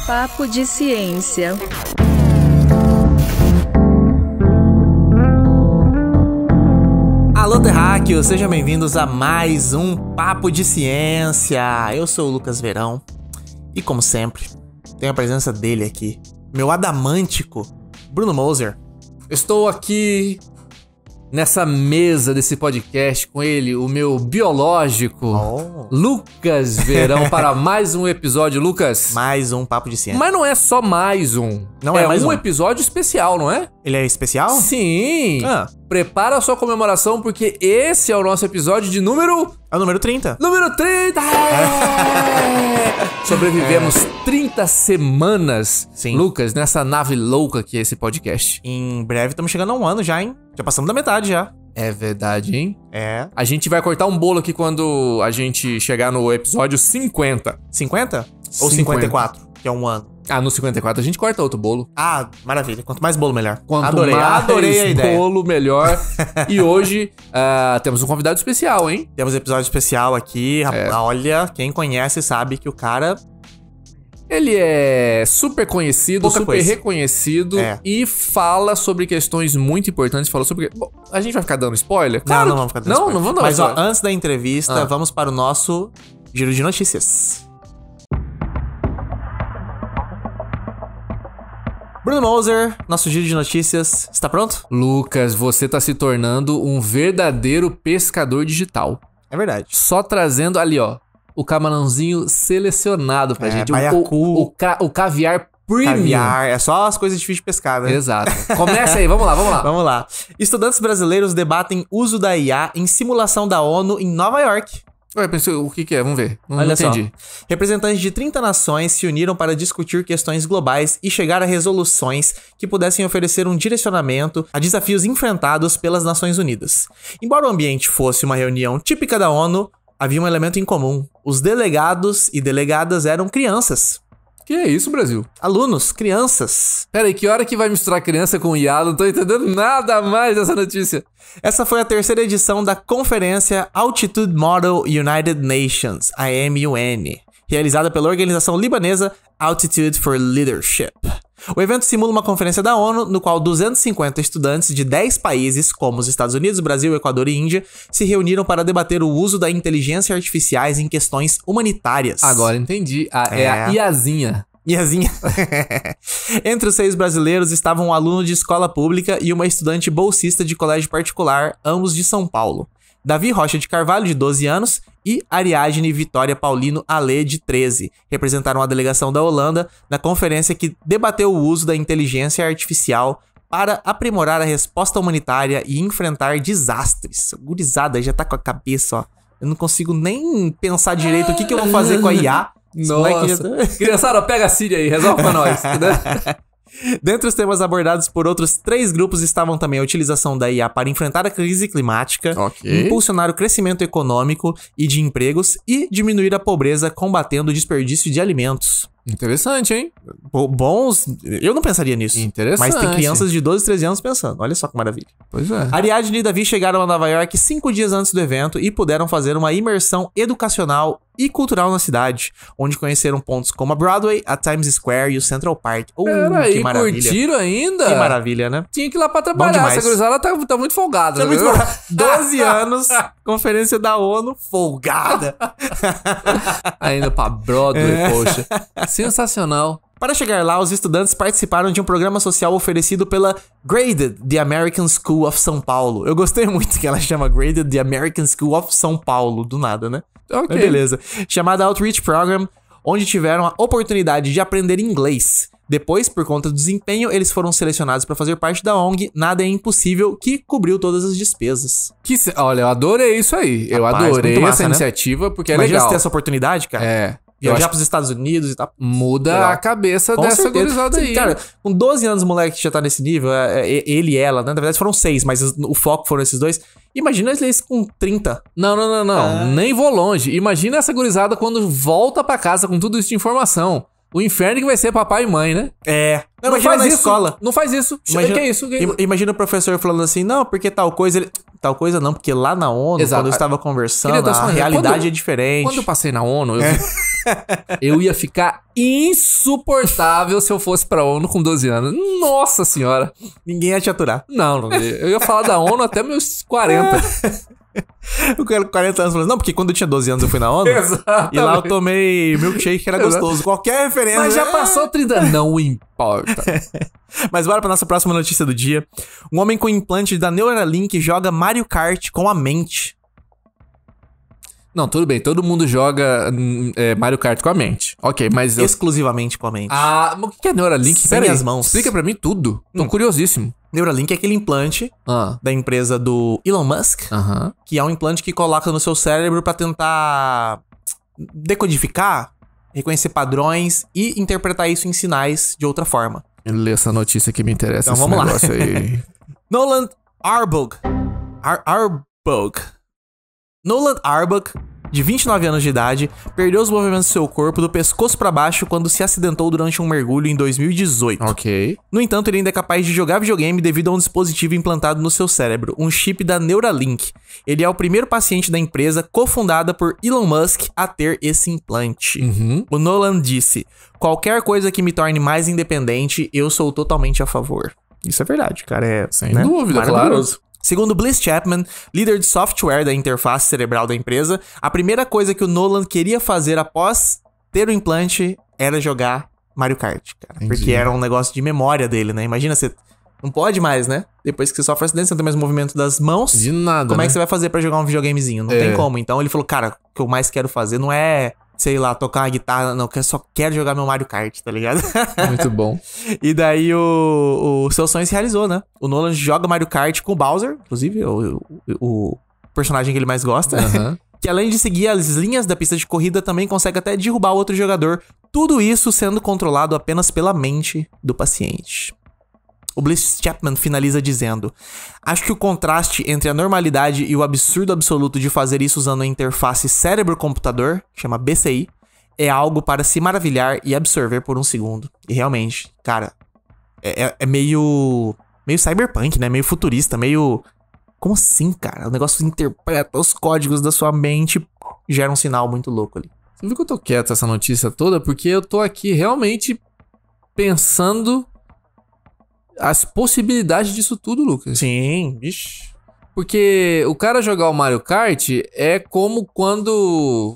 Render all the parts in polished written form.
Papo de Ciência. Alô, terráqueos! Sejam bem-vindos a mais um Papo de Ciência. Eu sou o Lucas Verão e, como sempre, tenho a presença dele aqui, meu adamântico, Bruno Moser. Estou aqui nessa mesa desse podcast com ele, o meu biológico, Lucas Verão, para mais um episódio. Lucas, Mais um Papo de Ciência. mas não é só mais um. Não é mais um? episódio especial, não é? Ele é especial? Sim! Ah. Prepara a sua comemoração, porque esse é o nosso episódio de número... É o número 30. Número 30! Sobrevivemos 30 semanas, Sim. Lucas, nessa nave louca que é esse podcast. Em breve estamos chegando a um ano já, hein? Já passamos da metade já. É verdade, hein? É. A gente vai cortar um bolo aqui quando a gente chegar no episódio 50. 50? Ou 50. 54, que é um ano. Ah, no 54 a gente corta outro bolo. Ah, maravilha. Quanto mais bolo, melhor. Quanto Adorei a mais ideia. bolo, melhor. E hoje temos um convidado especial, hein? Temos episódio especial aqui. Olha, quem conhece sabe que o cara... Ele é super conhecido, Pouca super coisa. reconhecido É. e fala sobre questões muito importantes. Falou sobre... Bom, a gente vai ficar dando spoiler? Não vamos ficar dando spoiler. Não vamos dar Mas, ó, spoiler. antes da entrevista, vamos para o nosso giro de notícias. Bruno Moser, nosso giro de notícias, está pronto? Lucas, você tá se tornando um verdadeiro pescador digital. É verdade. Só trazendo ali, ó, o camarãozinho selecionado pra gente. baiacu. O caviar premium. Caviar, é só as coisas difíceis de pescar, né? Exato. Começa aí, vamos lá. Vamos lá. Estudantes brasileiros debatem uso da IA em simulação da ONU em Nova York. Ué, pensei, o que é? Vamos ver. Não Olha entendi. só. Representantes de 30 nações se uniram para discutir questões globais e chegar a resoluções que pudessem oferecer um direcionamento a desafios enfrentados pelas Nações Unidas. Embora o ambiente fosse uma reunião típica da ONU, havia um elemento em comum. Os delegados e delegadas eram crianças. Que é isso, Brasil? Alunos, crianças. Pera aí, que hora que vai misturar criança com IA? Não tô entendendo nada mais dessa notícia. Essa foi a terceira edição da conferência Altitude Model United Nations, a AMUN, realizada pela organização libanesa Altitude for Leadership. O evento simula uma conferência da ONU, no qual 250 estudantes de 10 países, como os Estados Unidos, Brasil, Equador e Índia, se reuniram para debater o uso da inteligência artificial em questões humanitárias. Agora entendi. É a IAzinha. Iazinha. Entre os 6 brasileiros estavam um aluno de escola pública e uma estudante bolsista de colégio particular, ambos de São Paulo. Davi Rocha de Carvalho, de 12 anos, e Ariadne Vitória Paulino Alê, de 13, representaram a delegação da Holanda na conferência que debateu o uso da inteligência artificial para aprimorar a resposta humanitária e enfrentar desastres. Gurizada, já tá com a cabeça, ó. Eu não consigo nem pensar direito o que eu vou fazer com a IA. Esse moleque já Nossa. Criançada, pega a Síria aí, resolve pra nós. Né? Dentre os temas abordados por outros 3 grupos estavam também a utilização da IA para enfrentar a crise climática, Ok. impulsionar o crescimento econômico e de empregos e diminuir a pobreza combatendo o desperdício de alimentos. Interessante, hein? Bons... Eu não pensaria nisso. Interessante. Mas tem crianças de 12 e 13 anos pensando. Olha só que maravilha. Pois é. Ariadne e Davi chegaram a Nova York 5 dias antes do evento e puderam fazer uma imersão educacional e cultural na cidade, onde conheceram pontos como a Broadway, a Times Square e o Central Park. Peraí, que maravilha. curtiram ainda? Que maravilha, né? Tinha que ir lá pra Bom trabalhar. demais. Essa gurizada tá muito folgada. É muito viu? bom. 12 anos, conferência da ONU, folgada. Ainda pra Broadway, poxa. Sensacional. Para chegar lá, os estudantes participaram de um programa social oferecido pela Graded, The American School of São Paulo. Eu gostei muito que ela chama Graded, The American School of São Paulo, do nada, né? Ok. Mas beleza. Chamada Outreach Program, onde tiveram a oportunidade de aprender inglês. Depois, por conta do desempenho, eles foram selecionados para fazer parte da ONG Nada é Impossível, que cobriu todas as despesas. Olha, eu adorei isso aí. Eu Rapaz, adorei muito essa massa, né? iniciativa, porque é Imagina legal. você ter essa oportunidade, cara. É. Eu Viajar acho pros Estados Unidos e tal. muda Legal. a cabeça Com dessa certeza. gurizada Sim, aí. cara, com 12 anos o moleque já tá nesse nível, ele e ela, né? Na verdade foram 6, mas o foco foram esses dois. Imagina eles com 30. Não. Nem vou longe. Imagina essa gurizada quando volta pra casa com tudo isso de informação. O inferno que vai ser papai e mãe, né? Não, imagina na escola. Não faz isso. Imagina, que é isso? Imagina o professor falando assim, não, porque tal coisa... Tal coisa não, porque lá na ONU, Exato. quando eu estava conversando, a quando realidade é diferente. Quando eu passei na ONU, eu ia ficar insuportável se eu fosse pra ONU com 12 anos. Nossa senhora. Ninguém ia te aturar. Não, eu ia falar da ONU até meus 40. O cara com 40 anos falando, não, porque quando eu tinha 12 anos eu fui na ONU. Exatamente. E lá eu tomei milkshake que era gostoso. Qualquer referência. Mas já passou 30 anos. Não importa. Mas bora pra nossa próxima notícia do dia. Um homem com implante da Neuralink joga Mario Kart com a mente. Não, tudo bem. Todo mundo joga Mario Kart com a mente. Ok, mas... Exclusivamente com a mente. Mas o que é Neuralink? Sem Pera as aí, mãos. Explica pra mim tudo. Tô curiosíssimo. Neuralink é aquele implante da empresa do Elon Musk, que é um implante que coloca no seu cérebro pra tentar decodificar, reconhecer padrões e interpretar isso em sinais de outra forma. Lê essa notícia que me interessa. Então vamos lá. Aí. Nolan Arbug, de 29 anos de idade, perdeu os movimentos do seu corpo do pescoço pra baixo quando se acidentou durante um mergulho em 2018. Ok. No entanto, ele ainda é capaz de jogar videogame devido a um dispositivo implantado no seu cérebro, um chip da Neuralink. Ele é o primeiro paciente da empresa, cofundada por Elon Musk, a ter esse implante. O Nolan disse, qualquer coisa que me torne mais independente, eu sou totalmente a favor. Isso é verdade, cara. Sem dúvida, claro. Segundo Bliss Chapman, líder de software da interface cerebral da empresa, a primeira coisa que o Nolan queria fazer após ter o implante era jogar Mario Kart, cara. Entendi. Porque era um negócio de memória dele, né? Imagina, você não pode mais, né? Depois que você sofre acidente, você não tem mais movimento das mãos. De nada, Como é que você vai fazer pra jogar um videogamezinho? Não tem como. Então ele falou, cara, o que eu mais quero fazer não é... sei lá, tocar uma guitarra, não, eu só quero jogar meu Mario Kart, tá ligado? Muito bom. E daí o seu sonho se realizou, né? O Nolan joga Mario Kart com o Bowser, inclusive, o personagem que ele mais gosta. Que além de seguir as linhas da pista de corrida, também consegue até derrubar outro jogador. Tudo isso sendo controlado apenas pela mente do paciente. O Bliss Chapman finaliza dizendo, acho que o contraste entre a normalidade e o absurdo absoluto de fazer isso usando a interface cérebro-computador, que chama BCI, é algo para se maravilhar e absorver por um segundo. E realmente, cara, é meio cyberpunk, né? Meio futurista, meio... Como assim, cara? O negócio interpreta os códigos da sua mente e gera um sinal muito louco ali. Você viu que eu tô quieto essa notícia toda? Porque eu tô aqui realmente pensando... as possibilidades disso tudo, Lucas. Sim, vixi. Porque o cara jogar o Mario Kart é como quando...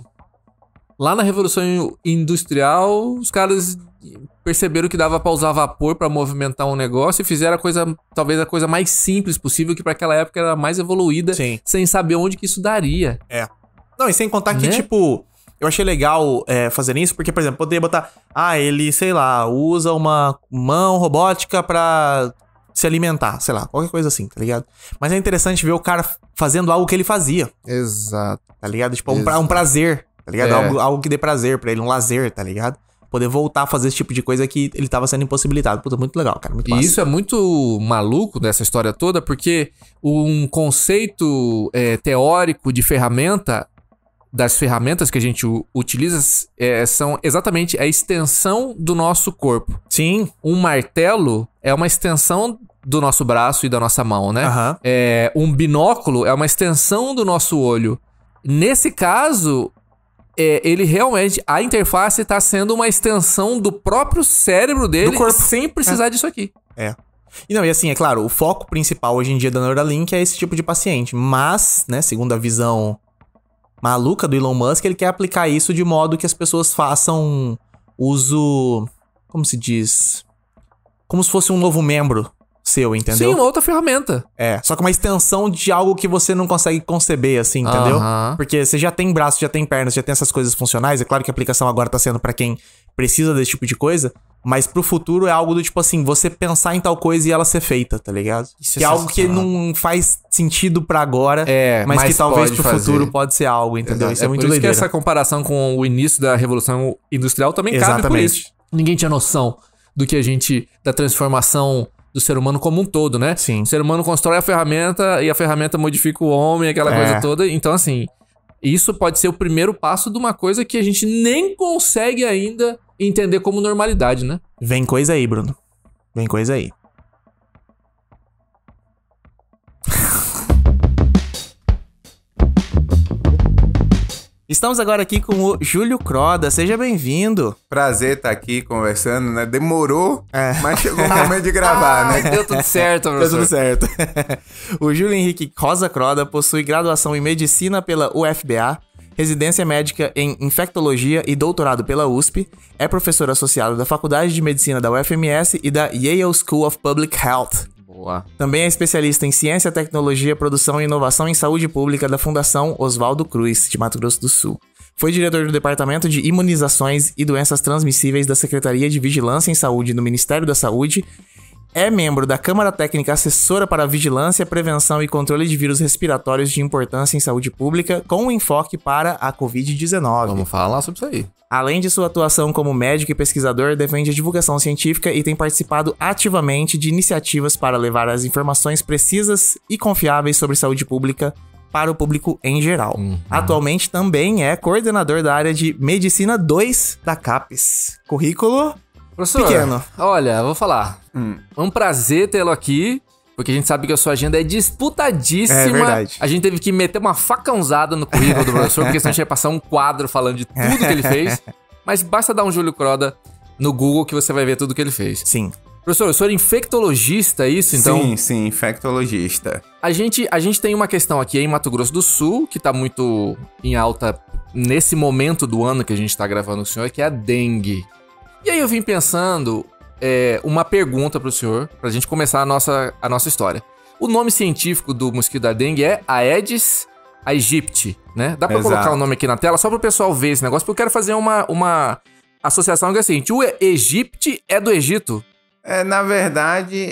lá na Revolução Industrial, os caras perceberam que dava pra usar vapor pra movimentar um negócio e fizeram talvez a coisa mais simples possível, que pra aquela época era mais evoluída, sem saber onde que isso daria. Não, e sem contar que, tipo... Eu achei legal fazer isso, porque, por exemplo, poderia botar... ele, sei lá, usa uma mão robótica pra se alimentar. Sei lá, qualquer coisa assim, tá ligado? Mas é interessante ver o cara fazendo algo que ele fazia. Exato. Tá ligado? Tipo, um prazer, tá ligado? Algo que dê prazer pra ele, um lazer, tá ligado? Poder voltar a fazer esse tipo de coisa que ele tava sendo impossibilitado. Puta, muito legal, cara, muito massa. E isso é muito maluco dessa história toda, porque um conceito teórico de ferramenta... das ferramentas que a gente utiliza são exatamente a extensão do nosso corpo. Sim. Um martelo é uma extensão do nosso braço e da nossa mão, né? Um binóculo é uma extensão do nosso olho. Nesse caso, ele realmente... a interface está sendo uma extensão do próprio cérebro dele, do corpo, sem precisar disso aqui. E assim, é claro, o foco principal hoje em dia da Neuralink é esse tipo de paciente. Mas, né, segundo a visão... maluca do Elon Musk, ele quer aplicar isso de modo que as pessoas façam uso... como se diz? Como se fosse um novo membro seu, entendeu? Sim, uma outra ferramenta. Só que uma extensão de algo que você não consegue conceber, assim, entendeu? Porque você já tem braço, já tem pernas, já tem essas coisas funcionais. É claro que a aplicação agora tá sendo pra quem precisa desse tipo de coisa. Mas pro futuro é algo do tipo assim, você pensar em tal coisa e ela ser feita, tá ligado? Isso que é algo que não faz sentido pra agora, mas que talvez pro futuro pode ser algo, entendeu? Exato. Isso é muito por isso doideira. que essa comparação com o início da Revolução Industrial também cabe por isso. Ninguém tinha noção da transformação do ser humano como um todo, né? Sim. O ser humano constrói a ferramenta e a ferramenta modifica o homem, aquela coisa toda. Então, assim, isso pode ser o primeiro passo de uma coisa que a gente nem consegue ainda entender como normalidade, né? Vem coisa aí, Bruno. Vem coisa aí. Estamos agora aqui com o Júlio Croda. Seja bem-vindo. Prazer estar aqui conversando, né? Demorou, mas chegou o momento de gravar, né? Deu tudo certo, professor. Deu tudo certo. O Júlio Henrique Rosa Croda possui graduação em Medicina pela UFBA, residência médica em Infectologia e doutorado pela USP, é professor associado da Faculdade de Medicina da UFMS e da Yale School of Public Health. Boa. Também é especialista em Ciência, Tecnologia, Produção e Inovação em Saúde Pública da Fundação Oswaldo Cruz, de Mato Grosso do Sul. Foi diretor do Departamento de Imunizações e Doenças Transmissíveis da Secretaria de Vigilância em Saúde do Ministério da Saúde. É membro da Câmara Técnica Assessora para Vigilância, Prevenção e Controle de Vírus Respiratórios de Importância em Saúde Pública, com um enfoque para a Covid-19. Vamos falar sobre isso aí. Além de sua atuação como médico e pesquisador, defende a divulgação científica e tem participado ativamente de iniciativas para levar as informações precisas e confiáveis sobre saúde pública para o público em geral. Atualmente também é coordenador da área de Medicina 2 da CAPES. Currículo... Professor, pequeno. Olha, eu vou falar. É um prazer tê-lo aqui, porque a gente sabe que a sua agenda é disputadíssima. É verdade. A gente teve que meter uma facãozada no currículo do professor, porque senão a gente ia passar um quadro falando de tudo que ele fez. Mas basta dar um Júlio Croda no Google que você vai ver tudo que ele fez. Sim. Professor, o senhor é infectologista, é isso? Então, Sim, infectologista. a gente tem uma questão aqui em Mato Grosso do Sul, que tá muito em alta nesse momento do ano que a gente tá gravando com o senhor, que é a dengue. E aí eu vim pensando uma pergunta pro senhor, pra gente começar a nossa história. O nome científico do mosquito da dengue é Aedes aegypti, né? Dá pra Exato. colocar o nome aqui na tela só pro pessoal ver esse negócio, porque eu quero fazer uma associação que é a seguinte: o Egipte é do Egito? Na verdade,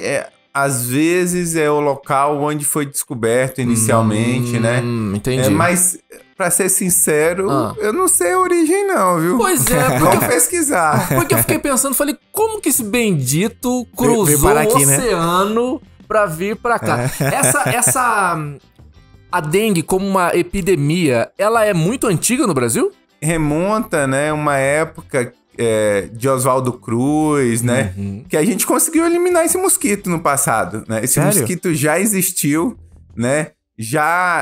às vezes é o local onde foi descoberto inicialmente, né? Entendi. Mas, pra ser sincero, eu não sei a origem não, viu? Pois é, Vamos pesquisar. porque eu fiquei pensando, falei, como que esse bendito cruzou veio parar aqui, o né? oceano pra vir pra cá? A dengue como uma epidemia, ela é muito antiga no Brasil? Remonta, né, uma época de Oswaldo Cruz, né? Que a gente conseguiu eliminar esse mosquito no passado, né? Esse Sério? mosquito já existiu, né?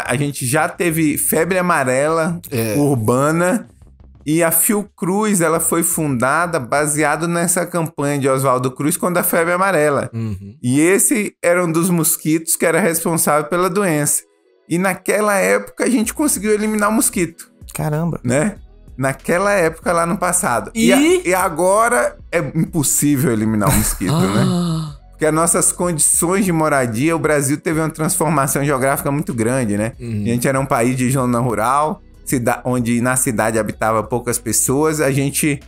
A gente já teve febre amarela urbana e a Fiocruz, ela foi fundada baseado nessa campanha de Oswaldo Cruz contra a febre amarela. E esse era um dos mosquitos que era responsável pela doença. E naquela época a gente conseguiu eliminar o mosquito, Caramba. né? Naquela época lá no passado. E? E agora é impossível eliminar o mosquito, né? Porque as nossas condições de moradia, o Brasil teve uma transformação geográfica muito grande, né? A gente era um país de zona rural, onde na cidade habitava poucas pessoas. A gente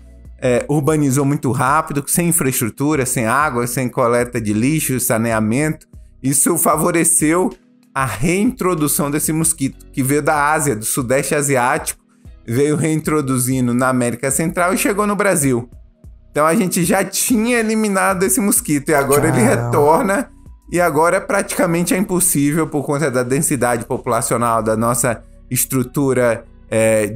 urbanizou muito rápido, sem infraestrutura, sem água, sem coleta de lixo, saneamento. Isso favoreceu a reintrodução desse mosquito, que veio da Ásia, do Sudeste Asiático, veio reintroduzindo na América Central e chegou no Brasil. Então a gente já tinha eliminado esse mosquito e agora ele retorna e agora praticamente é impossível por conta da densidade populacional, da nossa estrutura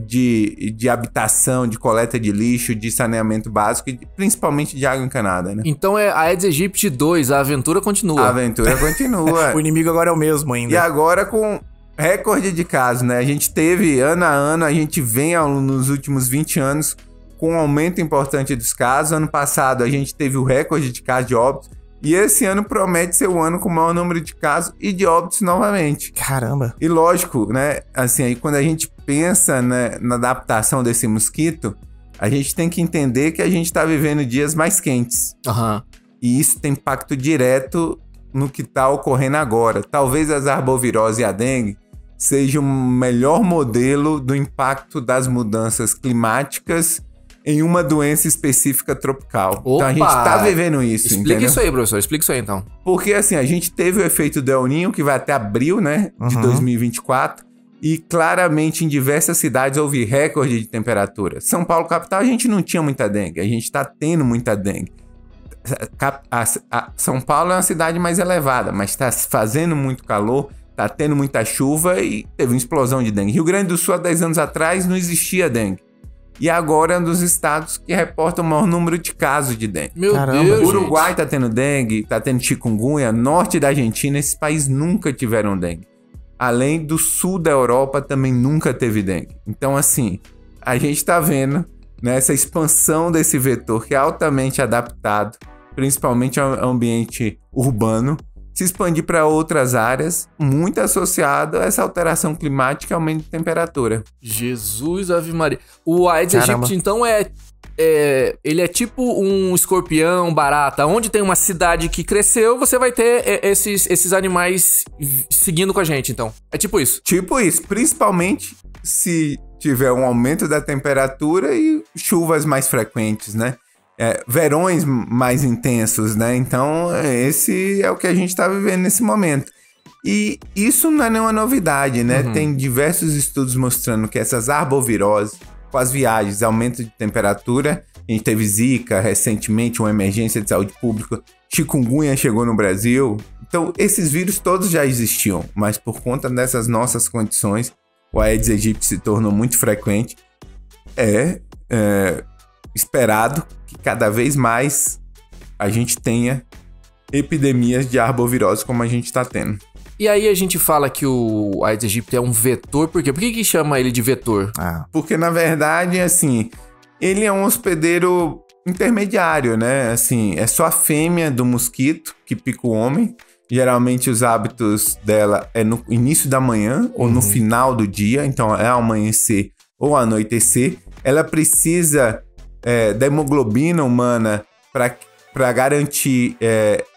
de habitação, de coleta de lixo, de saneamento básico e principalmente de água encanada, né? Então é Aedes aegypti 2, a aventura continua. A aventura continua. O inimigo agora é o mesmo ainda. E agora com recorde de casos, né? A gente teve, ano a ano, a gente vem nos últimos 20 anos com um aumento importante dos casos. Ano passado a gente teve o recorde de casos de óbitos. E esse ano promete ser o ano com o maior número de casos e de óbitos novamente. Caramba. E lógico, né? Assim, aí quando a gente pensa, né, na adaptação desse mosquito, a gente tem que entender que a gente está vivendo dias mais quentes. E isso tem impacto direto no que está ocorrendo agora. Talvez as arboviroses e a dengue seja o melhor modelo do impacto das mudanças climáticas em uma doença específica tropical. Opa! Então a gente tá vivendo isso, Explica entendeu? isso aí, professor. Explica isso aí, então. Porque assim, a gente teve o efeito do El Niño, que vai até abril, né, de 2024, e claramente em diversas cidades houve recorde de temperatura. São Paulo, capital, a gente não tinha muita dengue, a gente tá tendo muita dengue. São Paulo é uma cidade mais elevada, mas tá fazendo muito calor, tá tendo muita chuva e teve uma explosão de dengue. Rio Grande do Sul, há 10 anos atrás, não existia dengue. E agora é um dos estados que reporta o maior número de casos de dengue. Meu Caramba, Deus, O Uruguai gente. tá tendo dengue, tá tendo chikungunya, norte da Argentina, esses países nunca tiveram dengue. Além do sul da Europa também nunca teve dengue. Então, assim, a gente tá vendo, né, essa expansão desse vetor que é altamente adaptado, principalmente ao ambiente urbano, se expandir para outras áreas, muito associado a essa alteração climática e aumento de temperatura. Jesus, Ave Maria. O Aedes Caramba. aegypti, então, ele é tipo um escorpião, barata. Onde tem uma cidade que cresceu, você vai ter esses animais seguindo com a gente, então. É tipo isso. Tipo isso, principalmente se tiver um aumento da temperatura e chuvas mais frequentes, né? Verões mais intensos, né? Então, esse é o que a gente está vivendo nesse momento. E isso não é nenhuma novidade, né? Tem diversos estudos mostrando que essas arboviroses, com as viagens, aumento de temperatura, a gente teve Zika recentemente, uma emergência de saúde pública, chikungunya chegou no Brasil. Então, esses vírus todos já existiam, mas por conta dessas nossas condições, o Aedes aegypti se tornou muito frequente. Esperado que cada vez mais a gente tenha epidemias de arbovirose como a gente está tendo. E aí a gente fala que o Aedes aegypti é um vetor, por quê? Por que chama ele de vetor? Porque, na verdade, assim, ele é um hospedeiro intermediário, né? Assim, é só a fêmea do mosquito que pica o homem. Geralmente os hábitos dela é no início da manhã ou no final do dia, então é amanhecer ou anoitecer. Ela precisa da hemoglobina humana para garantir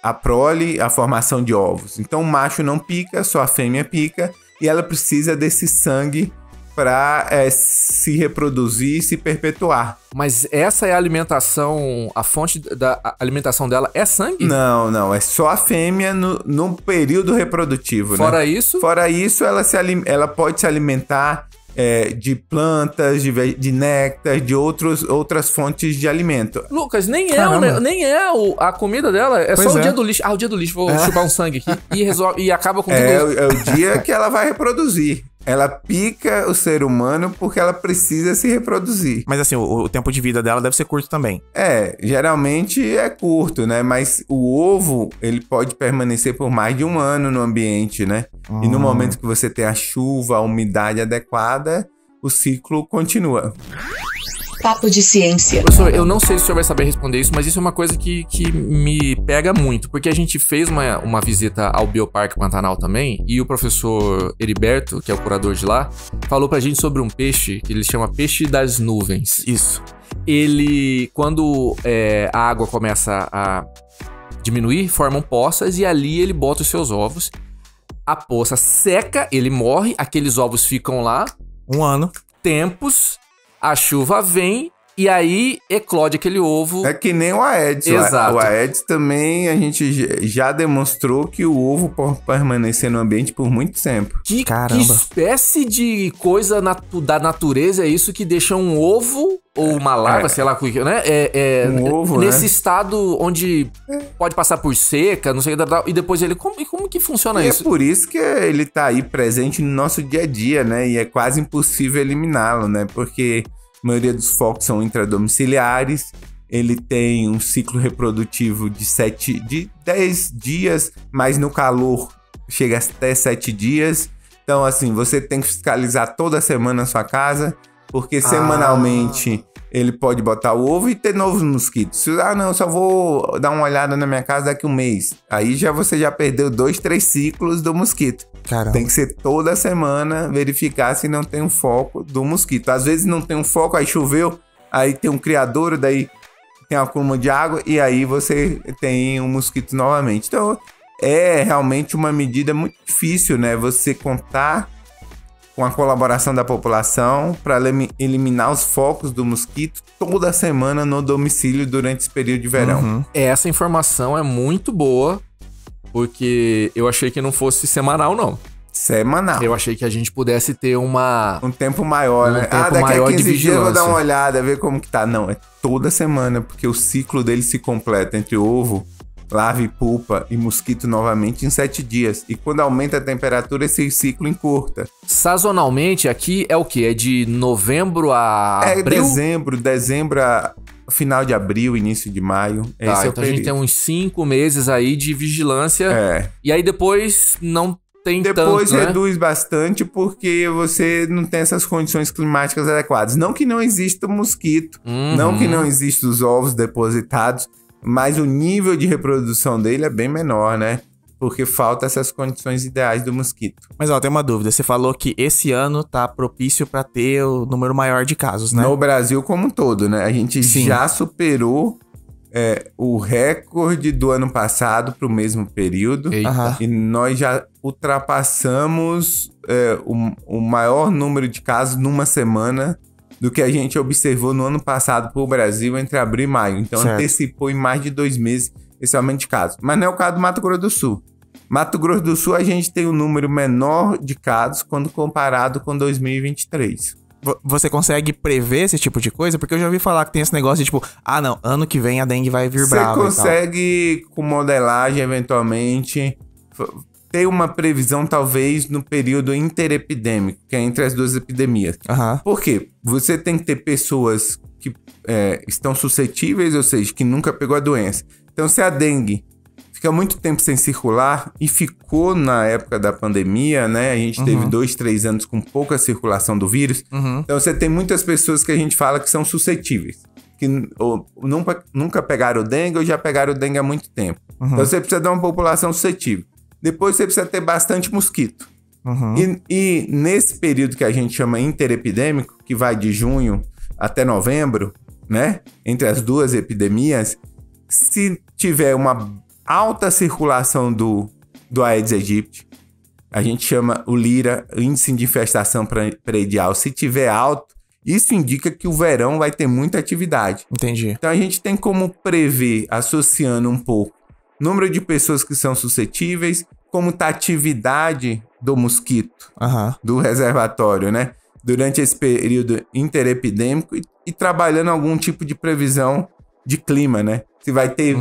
a prole, a formação de ovos. Então o macho não pica, só a fêmea pica, e ela precisa desse sangue para se reproduzir e se perpetuar. Mas essa é a alimentação, a fonte da alimentação dela é sangue? Não, é só a fêmea no período reprodutivo, Fora né? isso? Fora isso, ela pode se alimentar de plantas, de néctar, de outras fontes de alimento. Lucas, nem Caramba. a comida dela, é Pois só o é. dia do lixo. Ah, o dia do lixo, vou chupar um sangue aqui e acaba com tudo isso. É o dia que ela vai reproduzir. Ela pica o ser humano porque ela precisa se reproduzir. Mas assim, o tempo de vida dela deve ser curto também. Geralmente é curto, né? Mas o ovo, ele pode permanecer por mais de um ano no ambiente, né? E no momento que você tem a chuva, a umidade adequada, o ciclo continua. Papo de ciência. Professor, eu não sei se o senhor vai saber responder isso, mas isso é uma coisa que me pega muito, porque a gente fez uma visita ao Bioparque Pantanal também, e o professor Heriberto, que é o curador de lá, falou pra gente sobre um peixe que ele chama peixe das nuvens. Isso. Ele, quando a água começa a diminuir, formam poças e ali ele bota os seus ovos. A poça seca, ele morre, aqueles ovos ficam lá, Um ano. tempos, a chuva vem e aí eclode aquele ovo. É que nem o Aedes. Exato. O Aedes também, a gente já demonstrou que o ovo pode permanecer no ambiente por muito tempo. Que Caramba. espécie de coisa da natureza é isso que deixa um ovo ou uma larva, sei lá, né? Um ovo, nesse né? estado onde pode passar por seca, não sei o que, e depois ele... Como que funciona E isso? é por isso que ele tá aí presente no nosso dia a dia, né? E é quase impossível eliminá-lo, né? Porque a maioria dos focos são intradomiciliares, ele tem um ciclo reprodutivo de 10 dias, mas no calor chega até 7 dias. Então, assim, você tem que fiscalizar toda semana a sua casa, porque semanalmente ele pode botar o ovo e ter novos mosquitos. Não, só vou dar uma olhada na minha casa daqui a um mês. Aí você já perdeu 2, 3 ciclos do mosquito. Caramba. Tem que ser toda semana verificar se não tem um foco do mosquito. Às vezes não tem um foco, aí choveu, aí tem um criadouro, daí tem um acúmulo de água e aí você tem um mosquito novamente. Então é realmente uma medida muito difícil, né? Você contar com a colaboração da população para eliminar os focos do mosquito toda semana no domicílio durante esse período de verão. Essa informação é muito boa, porque eu achei que não fosse semanal, não. Semanal. Eu achei que a gente pudesse ter uma... Um tempo maior, né? tempo Daqui maior a de 15 dias eu vou dar vigilância. uma olhada, ver como que tá. Não, é toda semana, porque o ciclo dele se completa entre ovo larva e pupa e mosquito novamente em 7 dias. E quando aumenta a temperatura, esse ciclo encurta. Sazonalmente, aqui é o quê? É de novembro a abril? Dezembro a final de abril, início de maio. Tá, Esse é o então a gente período. tem uns 5 meses aí de vigilância. É. E aí depois não tem Depois tanto, né? reduz bastante porque você não tem essas condições climáticas adequadas. Não que não exista mosquito, não que não existam os ovos depositados, mas o nível de reprodução dele é bem menor, né? Porque falta essas condições ideais do mosquito. Mas ó, tem uma dúvida. Você falou que esse ano tá propício pra ter o número maior de casos, né? No Brasil como um todo, né? A gente Sim. já superou o recorde do ano passado para o mesmo período. Eita. Aham. E nós já ultrapassamos o maior número de casos numa semana do que a gente observou no ano passado para o Brasil entre abril e maio. Então Certo. antecipou em mais de 2 meses esse aumento de casos. Mas não é o caso do Mato Grosso do Sul. Mato Grosso do Sul a gente tem um número menor de casos quando comparado com 2023. Você consegue prever esse tipo de coisa? Porque eu já ouvi falar que tem esse negócio de tipo, ah não, ano que vem a dengue vai vir brava Você consegue, com modelagem, eventualmente, ter uma previsão, talvez, no período interepidêmico, que é entre as duas epidemias. e tal. Aham. Por quê? Você tem que ter pessoas que estão suscetíveis, ou seja, que nunca pegou a doença. Então, se a dengue fica muito tempo sem circular, e ficou na época da pandemia, né? A gente teve 2, 3 anos com pouca circulação do vírus. Então, você tem muitas pessoas que a gente fala que são suscetíveis. Que ou nunca pegaram o dengue ou já pegaram o dengue há muito tempo. Então, você precisa de uma população suscetível. Depois, você precisa ter bastante mosquito. E nesse período que a gente chama interepidêmico, que vai de junho até novembro, né? Entre as duas epidemias, se tiver uma alta circulação do Aedes aegypti, a gente chama o LIRA, índice de infestação predial. Se tiver alto, isso indica que o verão vai ter muita atividade. Entendi. Então a gente tem como prever, associando um pouco, número de pessoas que são suscetíveis, como tá a atividade do mosquito, Aham. do reservatório, né? Durante esse período interepidêmico e trabalhando algum tipo de previsão de clima, né? Se vai ter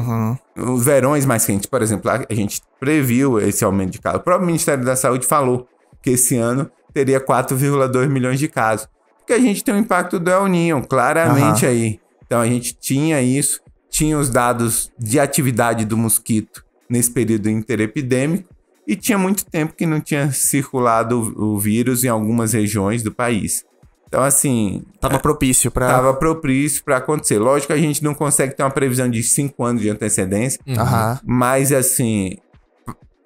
os verões mais quentes, por exemplo, a gente previu esse aumento de casos. O próprio Ministério da Saúde falou que esse ano teria 4,2 milhões de casos. Porque a gente tem o impacto do El Niño, claramente aí. Então a gente tinha isso, tinha os dados de atividade do mosquito nesse período interepidêmico e tinha muito tempo que não tinha circulado o vírus em algumas regiões do país. Então, assim... Tava propício pra... Tava propício para acontecer. Lógico que a gente não consegue ter uma previsão de 5 anos de antecedência, Aham. mas, assim,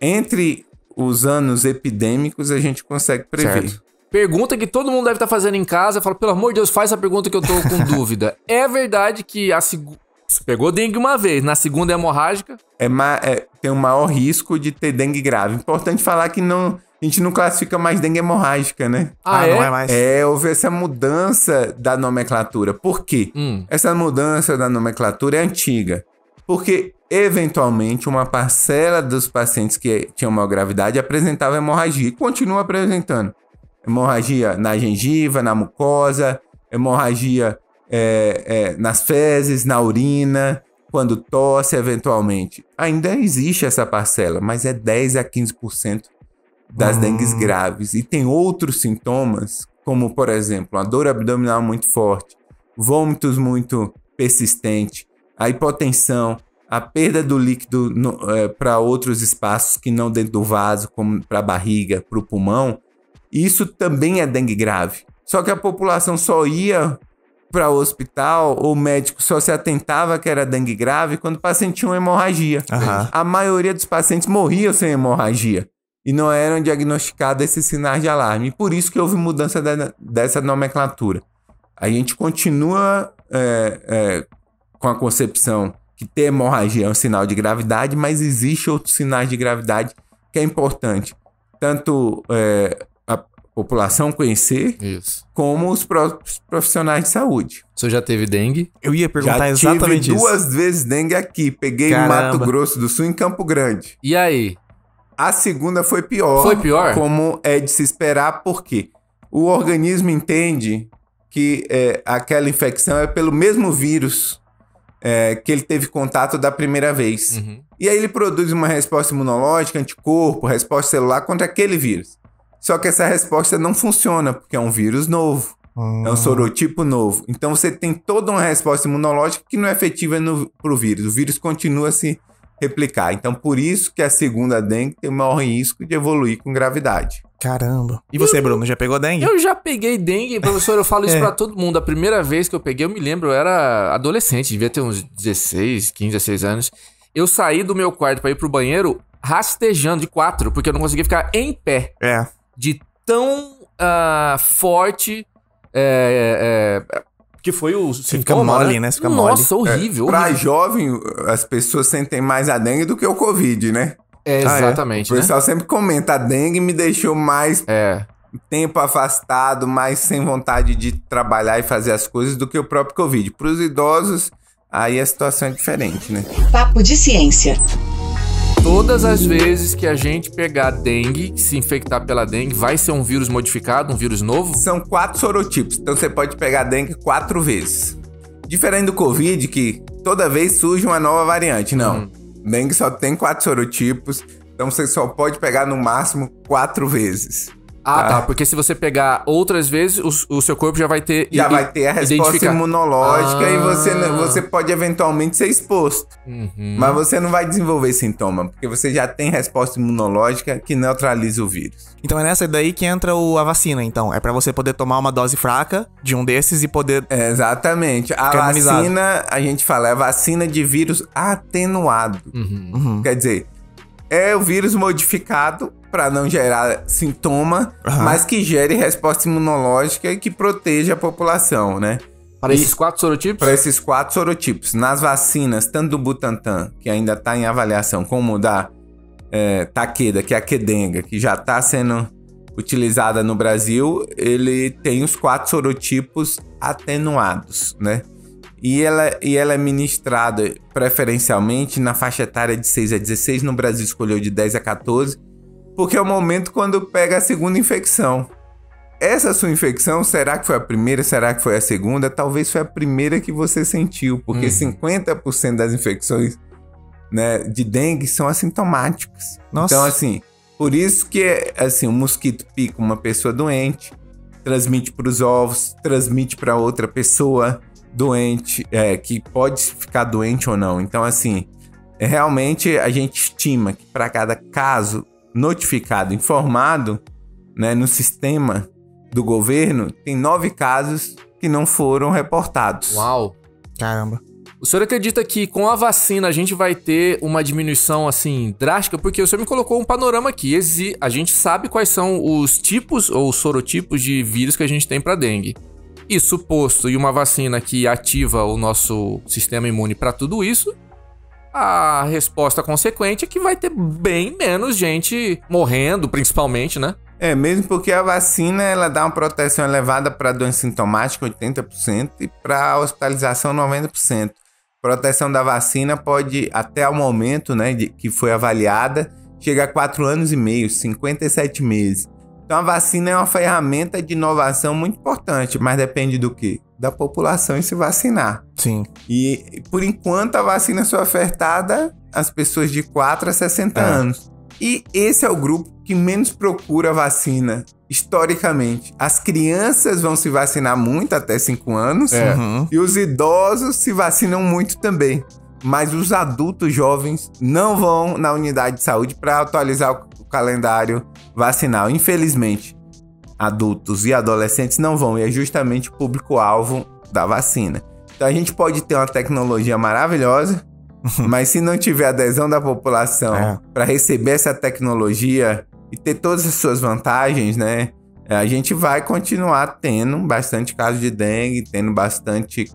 entre os anos epidêmicos, a gente consegue prever. Certo. Pergunta que todo mundo deve estar fazendo em casa. Eu falo, pelo amor de Deus, faz essa pergunta que eu tô com dúvida. É verdade que você pegou dengue uma vez, na segunda é hemorrágica? Tem um maior risco de ter dengue grave. Importante falar que a gente não classifica mais dengue hemorrágica, né? Ah, não é mais? Houve essa mudança da nomenclatura. Por quê? Essa mudança da nomenclatura é antiga. Porque, eventualmente, uma parcela dos pacientes que tinham maior gravidade apresentava hemorragia. E continua apresentando. Hemorragia na gengiva, na mucosa, hemorragia nas fezes, na urina, quando tosse, eventualmente. Ainda existe essa parcela, mas é 10 a 15% das dengues graves. E tem outros sintomas, como, por exemplo, uma dor abdominal muito forte, vômitos muito persistentes, a hipotensão, a perda do líquido para outros espaços que não dentro do vaso, como para a barriga, para o pulmão. Isso também é dengue grave. Só que a população só ia para o hospital, ou o médico só se atentava que era dengue grave quando o paciente tinha uma hemorragia. A maioria dos pacientes morriam sem hemorragia. E não eram diagnosticados esses sinais de alarme. E por isso que houve mudança dessa nomenclatura. A gente continua com a concepção que ter hemorragia é um sinal de gravidade, mas existe outros sinais de gravidade que é importante. Tanto a população conhecer, como os próprios profissionais de saúde. O senhor já teve dengue? Eu ia perguntar Já exatamente tive isso. 2 vezes dengue aqui. Peguei em Mato Grosso do Sul, em Campo Grande. E aí? A segunda foi pior. Foi pior? Como é de se esperar, porque o organismo entende que aquela infecção é pelo mesmo vírus que ele teve contato da primeira vez. Uhum. E aí ele produz uma resposta imunológica, anticorpo, resposta celular contra aquele vírus. Só que essa resposta não funciona, porque é um vírus novo. É um sorotipo novo. Então você tem toda uma resposta imunológica que não é efetiva pro vírus. O vírus continua a se replicar. Então por isso que a segunda dengue tem o maior risco de evoluir com gravidade. Caramba. E você, Bruno, já pegou dengue? Eu já peguei dengue, professor, eu falo isso pra todo mundo. A primeira vez que eu peguei, eu me lembro, eu era adolescente, devia ter uns 16, 15, 16 anos. Eu saí do meu quarto pra ir pro banheiro rastejando de 4, porque eu não conseguia ficar em pé. De tão forte que foi o Você fica mole, né? Você fica Nossa, mole. horrível. Pra jovem, as pessoas sentem mais a dengue do que o Covid, né? Exatamente, O pessoal sempre comenta, a dengue me deixou mais tempo afastado, mais sem vontade de trabalhar e fazer as coisas do que o próprio Covid. Para os idosos, aí a situação é diferente, né? Papo de ciência. Todas as vezes que a gente pegar dengue, se infectar pela dengue, vai ser um vírus modificado, um vírus novo? São 4 sorotipos, então você pode pegar dengue 4 vezes. Diferente do Covid, que toda vez surge uma nova variante, não. Dengue só tem 4 sorotipos, então você só pode pegar no máximo 4 vezes. Tá. Porque se você pegar outras vezes, o seu corpo já vai ter... vai ter a resposta imunológica e você pode eventualmente ser exposto. Mas você não vai desenvolver sintoma, porque você já tem resposta imunológica que neutraliza o vírus. Então é nessa daí que entra a vacina, então. É pra você poder tomar uma dose fraca de um desses e poder... Exatamente. A vacina, a gente fala, é a vacina de vírus atenuado. Quer dizer, é o vírus modificado para não gerar sintoma, mas que gere resposta imunológica e que proteja a população, né? Para esses 4 sorotipos? Para esses 4 sorotipos. Nas vacinas, tanto do Butantan, que ainda está em avaliação, como da Takeda, que é a Kedenga, que já está sendo utilizada no Brasil, ele tem os 4 sorotipos atenuados, né? E ela é ministrada preferencialmente na faixa etária de 6 a 16, no Brasil escolheu de 10 a 14, porque é o momento quando pega a segunda infecção. Essa sua infecção, será que foi a primeira? Será que foi a segunda? Talvez foi a primeira que você sentiu, porque 50% das infecções, né, de dengue são assintomáticas. Nossa. Então, assim, por isso que assim, o mosquito pica uma pessoa doente, transmite para os ovos, transmite para outra pessoa doente, que pode ficar doente ou não. Então, assim, realmente a gente estima que para cada caso notificado, informado, né, no sistema do governo, tem 9 casos que não foram reportados. Uau! Caramba. O senhor acredita que com a vacina a gente vai ter uma diminuição, assim, drástica? Porque o senhor me colocou um panorama aqui. A gente sabe quais são os tipos ou sorotipos de vírus que a gente tem para dengue. E suposto, e uma vacina que ativa o nosso sistema imune para tudo isso, a resposta consequente é que vai ter bem menos gente morrendo, principalmente, né? Mesmo porque a vacina, ela dá uma proteção elevada para doença sintomática, 80%, e para hospitalização, 90%. Proteção da vacina pode, até o momento, né, que foi avaliada, chegar a 4 anos e meio, 57 meses. Então a vacina é uma ferramenta de inovação muito importante, mas depende do quê? Da população em se vacinar. Sim. E por enquanto a vacina só é ofertada às pessoas de 4 a 60 anos. E esse é o grupo que menos procura vacina, historicamente. As crianças vão se vacinar muito, até 5 anos, e os idosos se vacinam muito também. Mas os adultos jovens não vão na unidade de saúde para atualizar o calendário vacinal. Infelizmente, adultos e adolescentes não vão, e é justamente o público-alvo da vacina. Então a gente pode ter uma tecnologia maravilhosa, mas se não tiver adesão da população para receber essa tecnologia e ter todas as suas vantagens, né, a gente vai continuar tendo bastante casos de dengue, tendo bastante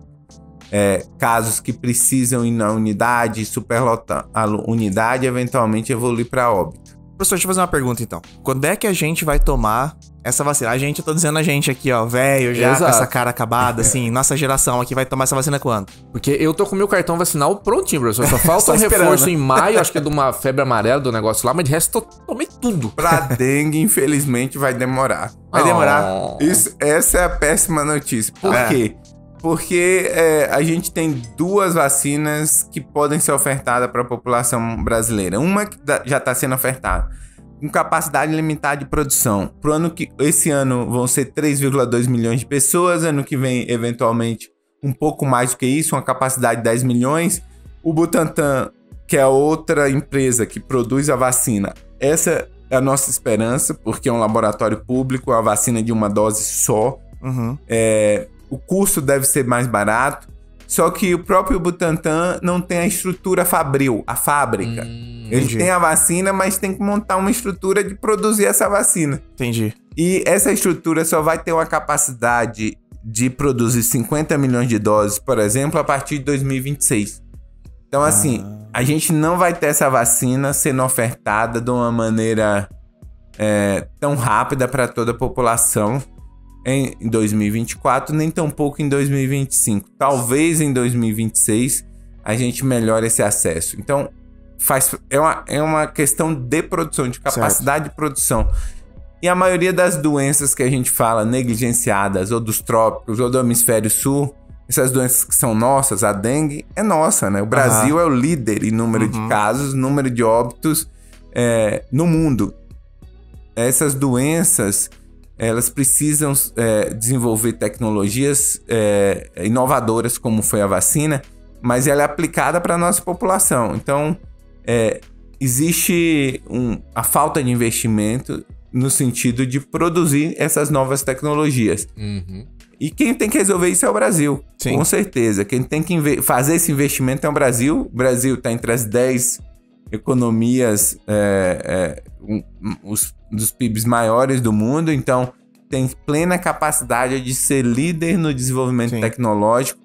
casos que precisam ir na unidade, superlotar a unidade e eventualmente evoluir para óbito. Professor, deixa eu fazer uma pergunta então. Quando é que a gente vai tomar essa vacina? A gente, eu tô dizendo a gente aqui, ó, velho, já com essa cara acabada, assim, nossa geração aqui vai tomar essa vacina quando? Porque eu tô com o meu cartão vacinal prontinho, professor. Só falta um reforço em maio, acho que é de uma febre amarela do negócio lá, mas de resto eu tomei tudo. Pra dengue, infelizmente, vai demorar. Vai demorar. Essa é a péssima notícia. Por quê? Porque a gente tem 2 vacinas que podem ser ofertadas para a população brasileira. Uma que já está sendo ofertada, com capacidade limitada de produção. Esse ano vão ser 3,2 milhões de pessoas, ano que vem, eventualmente, um pouco mais do que isso, uma capacidade de 10 milhões. O Butantan, que é outra empresa que produz a vacina, essa é a nossa esperança, porque é um laboratório público, a vacina de uma dose só. O custo deve ser mais barato, só que o próprio Butantan não tem a estrutura fabril, a fábrica. Ele tem a vacina, mas tem que montar uma estrutura de produzir essa vacina. Entendi. E essa estrutura só vai ter uma capacidade de produzir 50 milhões de doses, por exemplo, a partir de 2026. Então, assim, a gente não vai ter essa vacina sendo ofertada de uma maneira tão rápida para toda a população em 2024, nem tão pouco em 2025. Talvez em 2026 a gente melhore esse acesso. Então, é uma questão de produção, de capacidade de produção. E a maioria das doenças que a gente fala negligenciadas, ou dos trópicos, ou do hemisfério sul, essas doenças que são nossas, a dengue é nossa, né? O Brasil é o líder em número de casos, número de óbitos no mundo. Essas doenças, elas precisam desenvolver tecnologias inovadoras, como foi a vacina, mas ela é aplicada para a nossa população. Então, existe a falta de investimento no sentido de produzir essas novas tecnologias. E quem tem que resolver isso é o Brasil, com certeza. Quem tem que fazer esse investimento é o Brasil. O Brasil está entre as 10 economias dos PIBs maiores do mundo, então tem plena capacidade de ser líder no desenvolvimento tecnológico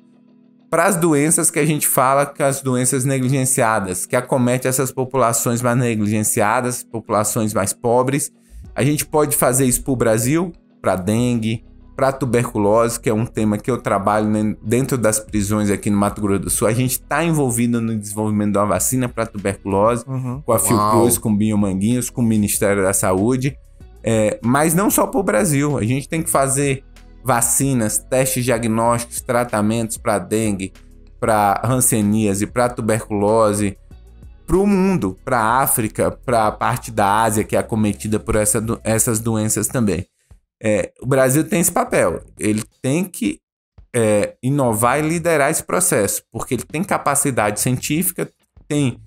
para as doenças que a gente fala, que as doenças negligenciadas, que acometem essas populações mais negligenciadas, populações mais pobres. A gente pode fazer isso para o Brasil, para dengue, para tuberculose, que é um tema que eu trabalho dentro das prisões aqui no Mato Grosso do Sul. A gente está envolvido no desenvolvimento de uma vacina para tuberculose, com a Fiocruz, com o Biomanguinhos, com o Ministério da Saúde. Mas não só para o Brasil. A gente tem que fazer vacinas, testes diagnósticos, tratamentos para dengue, para hanseníase, para tuberculose, para o mundo, para a África, para a parte da Ásia que é acometida por essas doenças também. O Brasil tem esse papel. Ele tem que inovar e liderar esse processo, porque ele tem capacidade científica, tem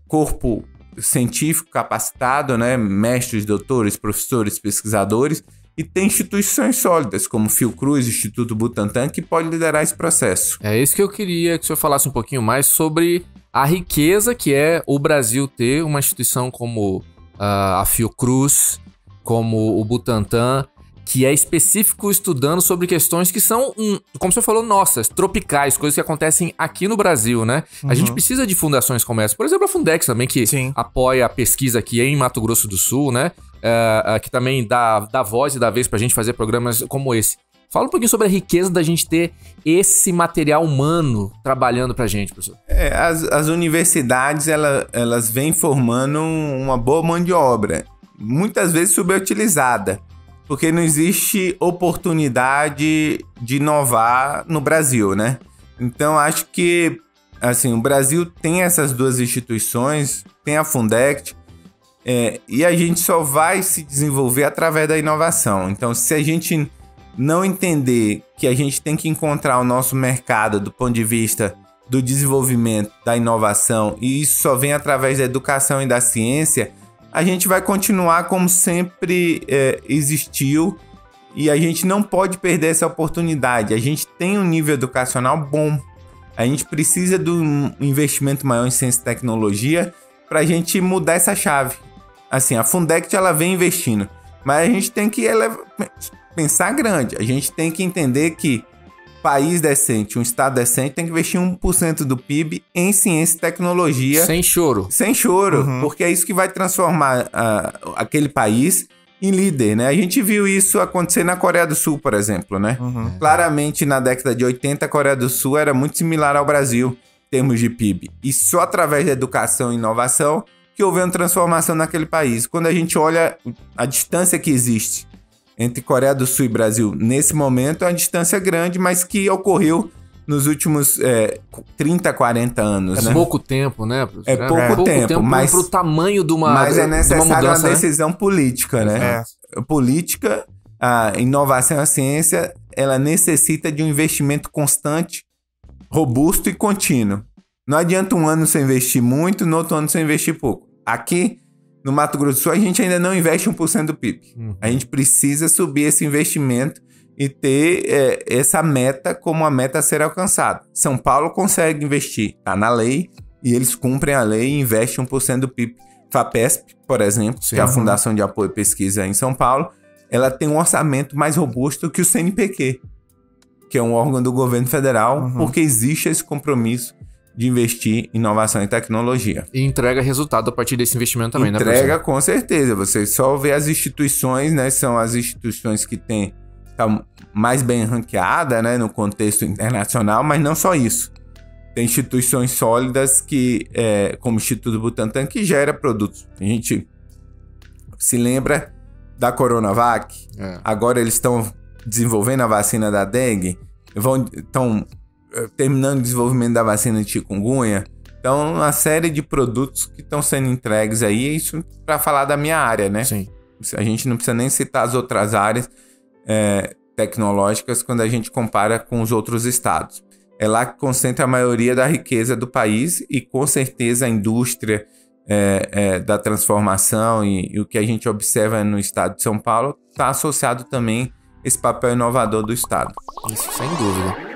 corpo científico capacitado, né? Mestres, doutores, professores, pesquisadores, e tem instituições sólidas, como Fiocruz, Instituto Butantan, que pode liderar esse processo. É isso que eu queria que o senhor falasse um pouquinho mais sobre a riqueza que é o Brasil ter uma instituição como a Fiocruz, como o Butantan, que é específico estudando sobre questões que são, como o senhor falou, nossas, tropicais, coisas que acontecem aqui no Brasil, né? A gente precisa de fundações como essa. Por exemplo, a Fundex também, que apoia a pesquisa aqui em Mato Grosso do Sul, né? Que também dá voz e dá vez pra gente fazer programas como esse. Fala um pouquinho sobre a riqueza da gente ter esse material humano trabalhando pra gente, professor. As universidades, elas vêm formando uma boa mão de obra, muitas vezes subutilizada, porque não existe oportunidade de inovar no Brasil, né? Então, acho que assim, o Brasil tem essas 2 instituições, tem a Fundect, e a gente só vai se desenvolver através da inovação. Então, se a gente não entender que a gente tem que encontrar o nosso mercado do ponto de vista do desenvolvimento, da inovação, e isso só vem através da educação e da ciência, a gente vai continuar como sempre existiu, e a gente não pode perder essa oportunidade. A gente tem um nível educacional bom, a gente precisa de um investimento maior em ciência e tecnologia para a gente mudar essa chave. Assim, a Fundect, ela vem investindo, mas a gente tem que pensar grande. A gente tem que entender que país decente, um estado decente, tem que investir 1% do PIB em ciência e tecnologia. Sem choro. Sem choro, porque é isso que vai transformar aquele país em líder, né? A gente viu isso acontecer na Coreia do Sul, por exemplo, né? Claramente, na década de 80, a Coreia do Sul era muito similar ao Brasil em termos de PIB. E só através da educação e inovação que houve uma transformação naquele país. Quando a gente olha a distância que existe entre Coreia do Sul e Brasil, nesse momento, é uma distância grande, mas que ocorreu nos últimos 30, 40 anos, né? Pouco tempo, né? É pouco tempo, mas pro tamanho de uma mas é necessária uma mudança, decisão política, né? Política, a inovação e a ciência, ela necessita de um investimento constante, robusto e contínuo. Não adianta um ano você investir muito, no outro ano você investir pouco. Aqui, no Mato Grosso do Sul, a gente ainda não investe 1% do PIB. A gente precisa subir esse investimento e ter essa meta como a meta a ser alcançada. São Paulo consegue investir, está na lei, e eles cumprem a lei e investem 1% do PIB. FAPESP, por exemplo, que é a Fundação de Apoio e Pesquisa em São Paulo, ela tem um orçamento mais robusto que o CNPq, que é um órgão do governo federal, porque existe esse compromisso de investir em inovação e tecnologia. E entrega resultado a partir desse investimento também, entrega, né, professor? Com certeza. Você só vê as instituições, né? São as instituições que tá mais bem ranqueada, né, no contexto internacional, mas não só isso. Tem instituições sólidas que, como o Instituto Butantan, que gera produtos. A gente se lembra da Coronavac. Agora eles estão desenvolvendo a vacina da dengue, estão terminando o desenvolvimento da vacina de chikungunya. Então, uma série de produtos que estão sendo entregues aí, isso para falar da minha área, né? Sim. A gente não precisa nem citar as outras áreas tecnológicas quando a gente compara com os outros estados. É lá que concentra a maioria da riqueza do país e, com certeza, a indústria da transformação e o que a gente observa no estado de São Paulo está associado também a esse papel inovador do estado. Isso, sem dúvida.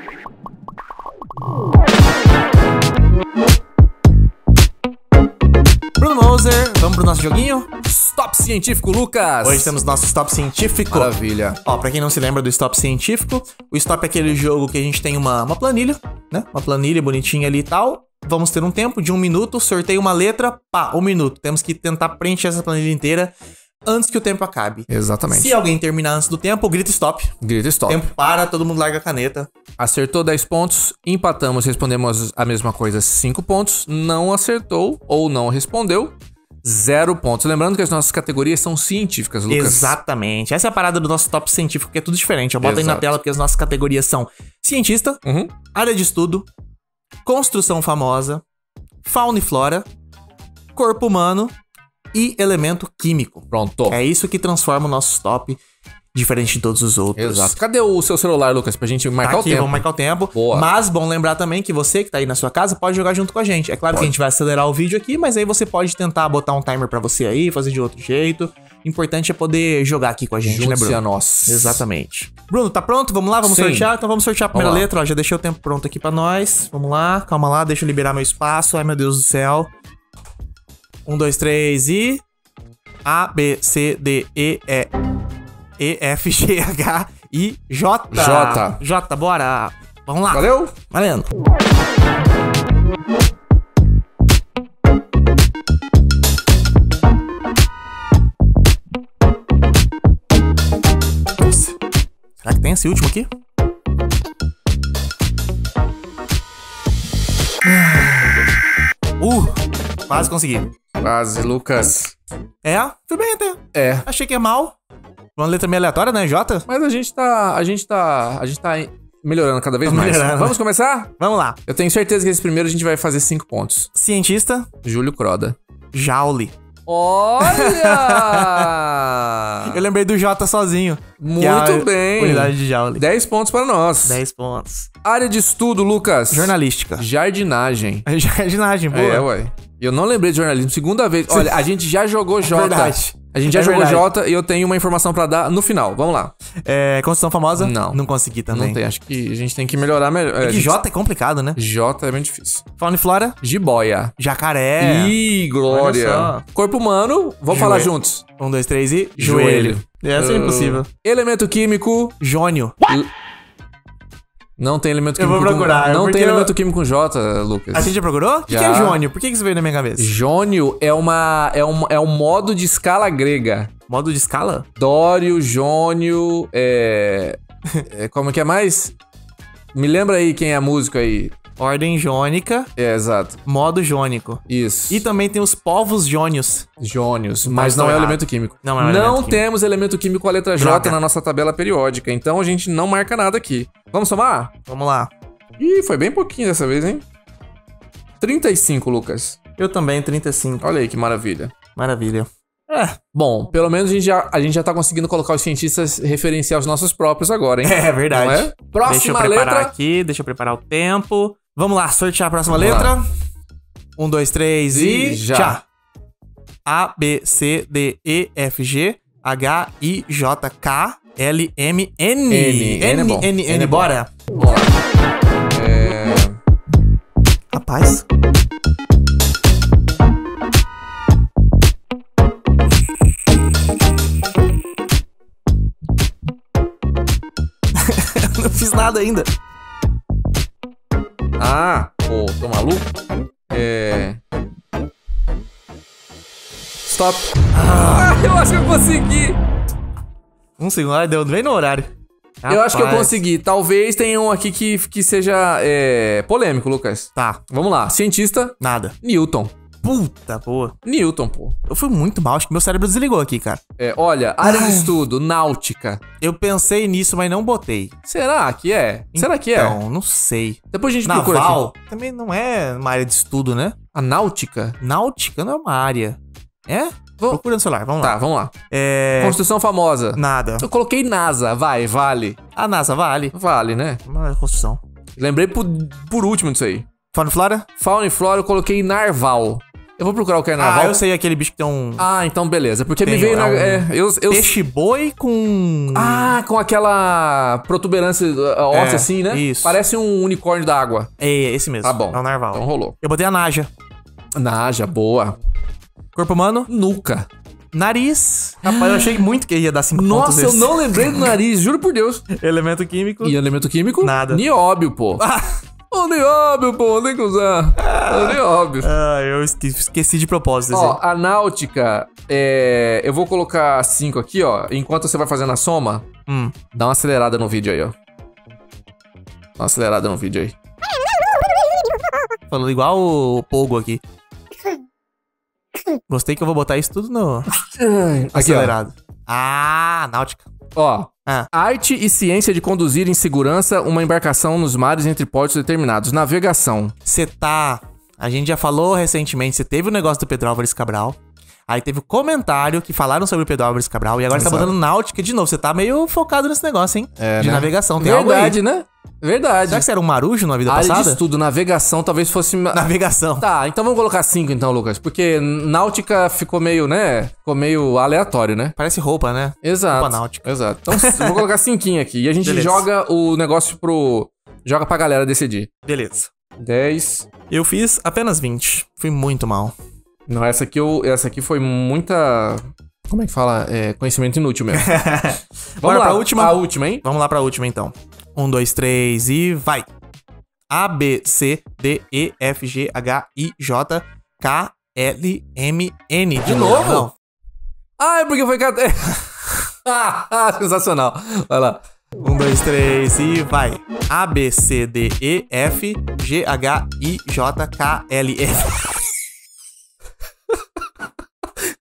Bruno Moser, vamos pro nosso joguinho? Stop Científico, Lucas! Hoje temos nosso Stop Científico. Maravilha. Ó, pra quem não se lembra do Stop Científico, o Stop é aquele jogo que a gente tem uma planilha, né? Uma planilha bonitinha ali e tal. Vamos ter um tempo de 1 minuto, sorteio uma letra, 1 minuto. Temos que tentar preencher essa planilha inteira antes que o tempo acabe. Exatamente. Se alguém terminar antes do tempo, grita stop. Grita stop. Tempo para, todo mundo larga a caneta. Acertou 10 pontos, empatamos, respondemos a mesma coisa, 5 pontos. Não acertou ou não respondeu, 0 pontos. Lembrando que as nossas categorias são científicas, Lucas. Exatamente. Essa é a parada do nosso top científico, que é tudo diferente. Eu boto aí na tela porque as nossas categorias são cientista, área de estudo, construção famosa, fauna e flora, corpo humano e elemento químico. Pronto. É isso que transforma o nosso top, diferente de todos os outros. Exato. Cadê o seu celular, Lucas, pra gente marcar o tempo? Vamos marcar o tempo. Boa. Mas bom lembrar também que você que tá aí na sua casa pode jogar junto com a gente. É claro que a gente vai acelerar o vídeo aqui, mas aí você pode tentar botar um timer pra você aí, fazer de outro jeito. O importante é poder jogar aqui com a gente, né, Bruno? A nós. Exatamente. Bruno, tá pronto? Vamos lá? Vamos sortear? Então vamos sortear a primeira letra, ó. Já deixei o tempo pronto aqui pra nós. Vamos lá, calma lá, deixa eu liberar meu espaço. Ai, meu Deus do céu. 1, 2, 3 e... A, B, C, D, E, F, G, H, I, J. J, bora. Vamos lá. Valeu. Valendo. Nossa. Será que tem esse último aqui? Quase consegui. Quase, Lucas. Foi bem até. Achei que é mal. Uma letra meio aleatória, né, J? Mas a gente tá melhorando cada vez mais. Vamos começar? Vamos lá. Eu tenho certeza que esse primeiro a gente vai fazer 5 pontos. Cientista. Júlio Croda. Joule. Olha! Eu lembrei do J sozinho. Muito bem. Unidade de Joule. 10 pontos para nós. 10 pontos. Área de estudo, Lucas. Jornalística. Jardinagem. Jardinagem, boa. Ué. Eu não lembrei de jornalismo. Segunda vez. Olha, a gente já jogou J. Verdade. A gente já jogou J e eu tenho uma informação pra dar no final. Vamos lá. Construção famosa? Não. Não consegui também. Não tem. Acho que a gente tem que melhorar. J é complicado, né? J é bem difícil. Fauna e flora? Jiboia. Jacaré. Ih, glória. Corpo humano. Vamos falar juntos. 1, 2, 3 e... Joelho. Essa é impossível. Elemento químico. Jônio. Não tem elemento químico. Eu vou procurar. Não tem elemento químico com J, Lucas. A gente já procurou? O que é jônio? Por que isso veio na minha cabeça? Jônio é um modo de escala grega. Modo de escala? Dório, Jônio, como que é mais? Me lembra aí quem é músico aí. Ordem jônica, exato. modo jônico. Isso. E também tem os povos jônios. Jônios, mas estou não é errado. elemento químico. Não é um elemento químico. Temos elemento químico com a letra J Droga. na nossa tabela periódica, então a gente não marca nada aqui. Vamos somar? Vamos lá. Ih, foi bem pouquinho dessa vez, hein? 35, Lucas. Eu também, 35. Olha aí que maravilha. Maravilha. Bom, pelo menos a gente já tá conseguindo colocar os cientistas referenciar os nossos próprios agora, hein? É verdade. Não é? Próxima Deixa eu preparar letra. aqui, deixa eu preparar o tempo. Vamos lá, sortear a próxima Vamos letra. 1, 2, 3 e já. já. A, B, C, D, E, F, G, H, I, J, K, L, M, N. N é bom. N, N é bom. bora. Bora. Rapaz. Não fiz nada ainda. Ah, pô, tô maluco? Stop. Eu acho que eu consegui. Um segundo, ai, deu bem no horário. Eu acho que eu Rapaz. consegui. Talvez tenha um aqui que seja polêmico, Lucas. Tá, Vamos lá. Cientista, nada. Newton. Puta, boa. Newton, pô. Eu fui muito mal, acho que meu cérebro desligou aqui, cara. Olha, área de estudo, náutica. Eu pensei nisso, mas não botei. Será que é? Será que é? Então, não sei. Depois a gente procura Naval aqui. também não é uma área de estudo, né? A náutica? Náutica não é uma área. É? Vamos- Procura no celular, vamos lá. Tá, vamos lá. É... Construção famosa. Nada. Eu coloquei NASA, vale. A NASA vale. Vale, né? Uma construção. Lembrei por último disso aí. Fauna e Flora? Fauna e flora eu coloquei narval. Eu vou procurar o que é narval. Ah, eu sei aquele bicho que tem um Ah, então beleza. Porque me Tem, veio é na. um Eu... peixe-boi com... Ah, com aquela protuberância óssea assim, né? isso. Parece um unicórnio da água. É esse mesmo. Tá bom. É o narval. Então rolou. Eu botei a Naja. Naja, boa. Corpo humano? Nuca. Nariz. Rapaz, eu achei muito que ia dar 5 pontos Nossa, eu esse. não lembrei do nariz, juro por Deus. Elemento químico. E elemento químico? Nada. Nióbio, pô. Ô, nióbio, pô, tem que usar. Ô, nióbio. Ah, eu esqueci de propósito. Ó, a náutica, eu vou colocar 5 aqui, ó. Enquanto você vai fazendo a soma, dá uma acelerada no vídeo aí, ó. Dá uma acelerada no vídeo aí. Falando igual o Pogo aqui. Gostei que eu vou botar isso tudo no Aqui, acelerado. Ah, náutica. ó. Ah. Arte e ciência de conduzir em segurança uma embarcação nos mares entre portos determinados. Navegação. Você tá... A gente já falou recentemente, você teve o negócio do Pedro Álvares Cabral. Aí teve o comentário que falaram sobre o Pedro Álvares Cabral. E agora você tá Exato. botando náutica de novo. Você tá meio focado nesse negócio, hein? De né? navegação. Tem algo aí. Verdade, né? Verdade. Será que você era um marujo na vida Área de passada? estudo, navegação, talvez fosse... Navegação. Tá, então vamos colocar 5 então, Lucas. Porque náutica ficou meio, né? Ficou meio aleatório, né? Parece roupa, né? Exato. Roupa náutica. Exato. Então vou colocar 5 aqui. E a gente Beleza. joga o negócio joga pra galera decidir. Beleza. 10. Eu fiz apenas 20. Fui muito mal. Não, essa aqui foi muita... Como é que fala? Conhecimento inútil mesmo. Bora pra última? A última, hein? Vamos lá pra última, então. 1, 2, 3 e vai. A, B, C, D, E, F, G, H, I, J, K, L, M, N. De novo? Não. Ah, é porque foi... sensacional. Vai lá. 1, 2, 3 e vai. A, B, C, D, E, F, G, H, I, J, K, L, M.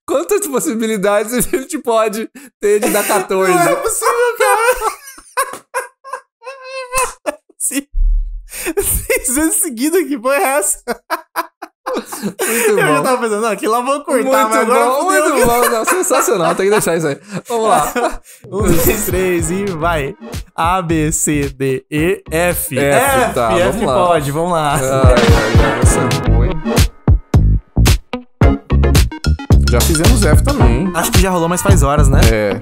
Quantas possibilidades a gente pode ter de dar 14? Não é possível, cara. Sim. 6 vezes seguida, que foi essa? Muito Eu já bom. tava pensando, não, aqui lá vou cortar, Muito mas agora bom, fudeu. muito bom. Não, sensacional, tem que deixar isso aí. Vamos lá. 1, 2, 3 e vai. A, B, C, D, E, F. F, tá, F vamos lá. pode, vamos lá. Ai, essa é boa, hein? Já fizemos F também, hein? Acho que já rolou, mas faz horas, né? É.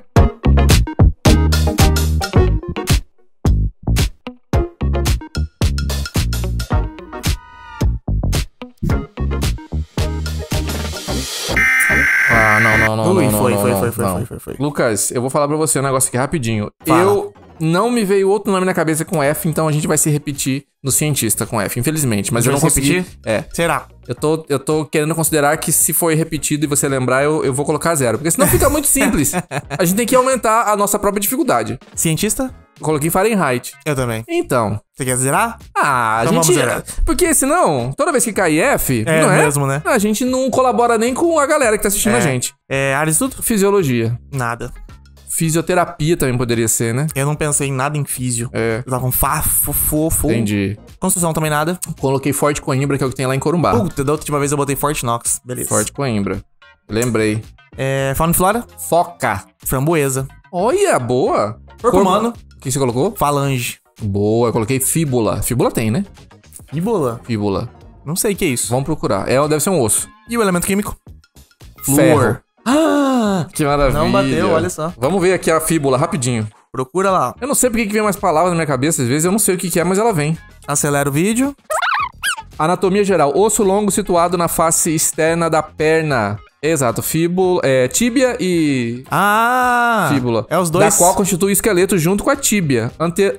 Ah, não. Ui, não, foi, não, foi, não, foi, foi, não. foi, foi, foi. Lucas, eu vou falar pra você um negócio aqui rapidinho. Fala. Eu não me veio outro nome na cabeça com F, então a gente vai se repetir no cientista com F, infelizmente. Mas eu não Vai se consegui. repetir? É. Será? Eu tô querendo considerar que se foi repetido e você lembrar, eu vou colocar 0. Porque senão fica muito simples. A gente tem que aumentar a nossa própria dificuldade. Cientista? Coloquei Fahrenheit. Eu também. Então. Você quer zerar? A Então gente. vamos zerar. Porque senão, toda vez que cai F, É não é? mesmo, né? A gente não colabora nem com a galera que tá assistindo a gente. Área de estudo? Fisiologia. Nada. Fisioterapia também poderia ser, né? Eu não pensei em nada em físio. É. Eu tava com fofo. Entendi. Construção também nada. Coloquei Forte Coimbra, que é o que tem lá em Corumbá. Puta, da última vez eu botei Forte Knox. Beleza. Forte Coimbra. Lembrei. Fauna e flora? Foca. Framboesa. Olha, boa. Corpo humano. O que você colocou? Falange. Boa, eu coloquei fíbula. Fíbula tem, né? Fíbula? Fíbula. Não sei o que é isso. Vamos procurar. Deve ser um osso. E o elemento químico? Ferro. Ah, que maravilha. Não bateu, olha só. Vamos ver aqui a fíbula, rapidinho. Procura lá. Eu não sei porque que vem mais palavras na minha cabeça, às vezes eu não sei o que é, mas ela vem. Acelera o vídeo. Anatomia geral. Osso longo situado na face externa da perna. Exato, fíbula, tíbia e fíbula. É os dois. Da qual constitui o esqueleto junto com a tíbia.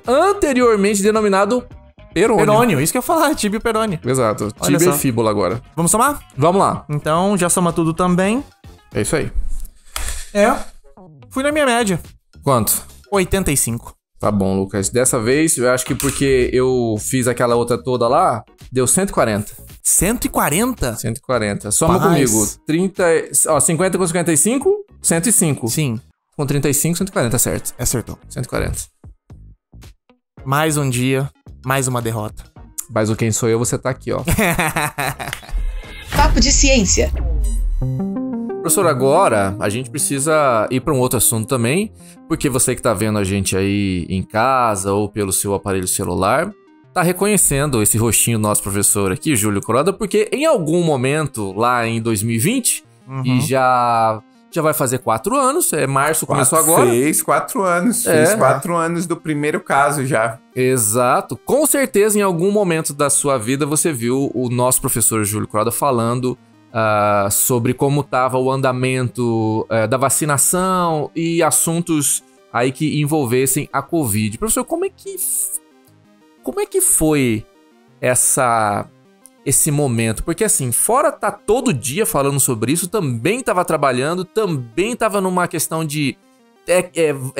Anteriormente denominado perônio. Perônio, isso que eu ia falar, tíbia e perônio. Exato, Olha tíbia só. e fíbula agora. Vamos somar? Vamos lá. Então, já soma tudo também. É isso aí. Fui na minha média. Quanto? 85. Tá bom, Lucas. Dessa vez, eu acho que porque eu fiz aquela outra toda lá, deu 140. 140? 140. Soma Paz. comigo. 50 com 55, 105. Sim, Com 35, 140, certo. acertou. 140. Mais um dia, mais uma derrota. Mas o quem sou eu, você tá aqui, ó. Papo de ciência. Professor, agora a gente precisa ir para um outro assunto também, porque você que tá vendo a gente aí em casa ou pelo seu aparelho celular, tá reconhecendo esse rostinho do nosso professor aqui, Júlio Croda, porque em algum momento lá em 2020, e já vai fazer 4 anos, março começou agora. Fez 4 anos. Fez 4 anos do primeiro caso já. Exato. Com certeza em algum momento da sua vida você viu o nosso professor Júlio Croda falando sobre como estava o andamento da vacinação e assuntos aí que envolvessem a Covid. Professor, como é que foi esse momento? Porque assim, fora tá todo dia falando sobre isso, também estava trabalhando, também estava numa questão de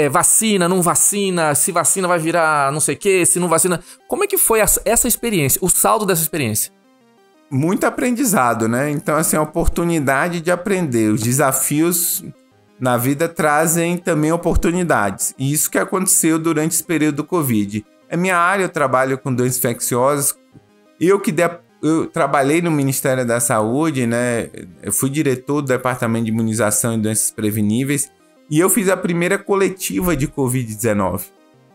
vacina, não vacina, se vacina vai virar não sei o que, se não vacina. Como é que foi essa experiência, o saldo dessa experiência? Muito aprendizado, né? Então, assim, a oportunidade de aprender. Os desafios na vida trazem também oportunidades. E isso que aconteceu durante esse período do Covid. É minha área, eu trabalho com doenças infecciosas. Eu trabalhei no Ministério da Saúde, né? Eu fui diretor do Departamento de Imunização e Doenças Preveníveis. E eu fiz a primeira coletiva de Covid-19,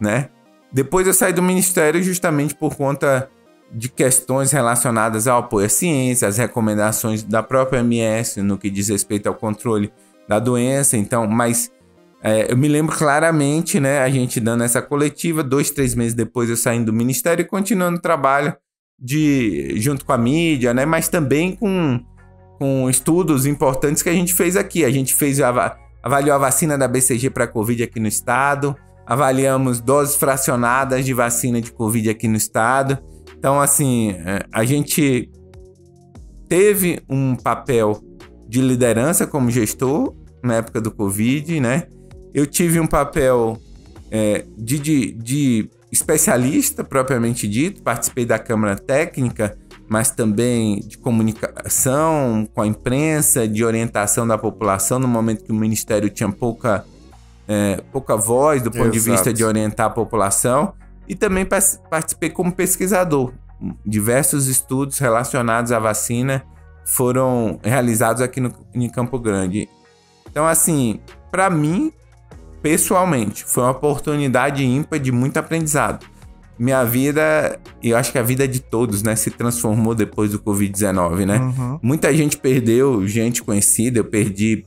né? Depois eu saí do Ministério justamente por conta de questões relacionadas ao apoio à ciência, às recomendações da própria OMS no que diz respeito ao controle da doença. Então, mas eu me lembro claramente, né, a gente dando essa coletiva, 2, 3 meses depois eu saindo do Ministério e continuando o trabalho junto com a mídia, né, mas também com estudos importantes que a gente fez aqui. A gente avaliou a vacina da BCG para Covid aqui no estado, avaliamos doses fracionadas de vacina de Covid aqui no estado. Então, assim, a gente teve um papel de liderança como gestor na época do Covid, né? Eu tive um papel de especialista, propriamente dito. Participei da Câmara Técnica, mas também de comunicação com a imprensa, de orientação da população, no momento que o Ministério tinha pouca voz do ponto de vista de orientar a população. E também participei como pesquisador. Diversos estudos relacionados à vacina foram realizados aqui em Campo Grande. Então, assim, para mim, pessoalmente, foi uma oportunidade ímpar de muito aprendizado. Minha vida, eu acho que a vida de todos, né, se transformou depois do Covid-19, né? Muita gente perdeu gente conhecida, eu perdi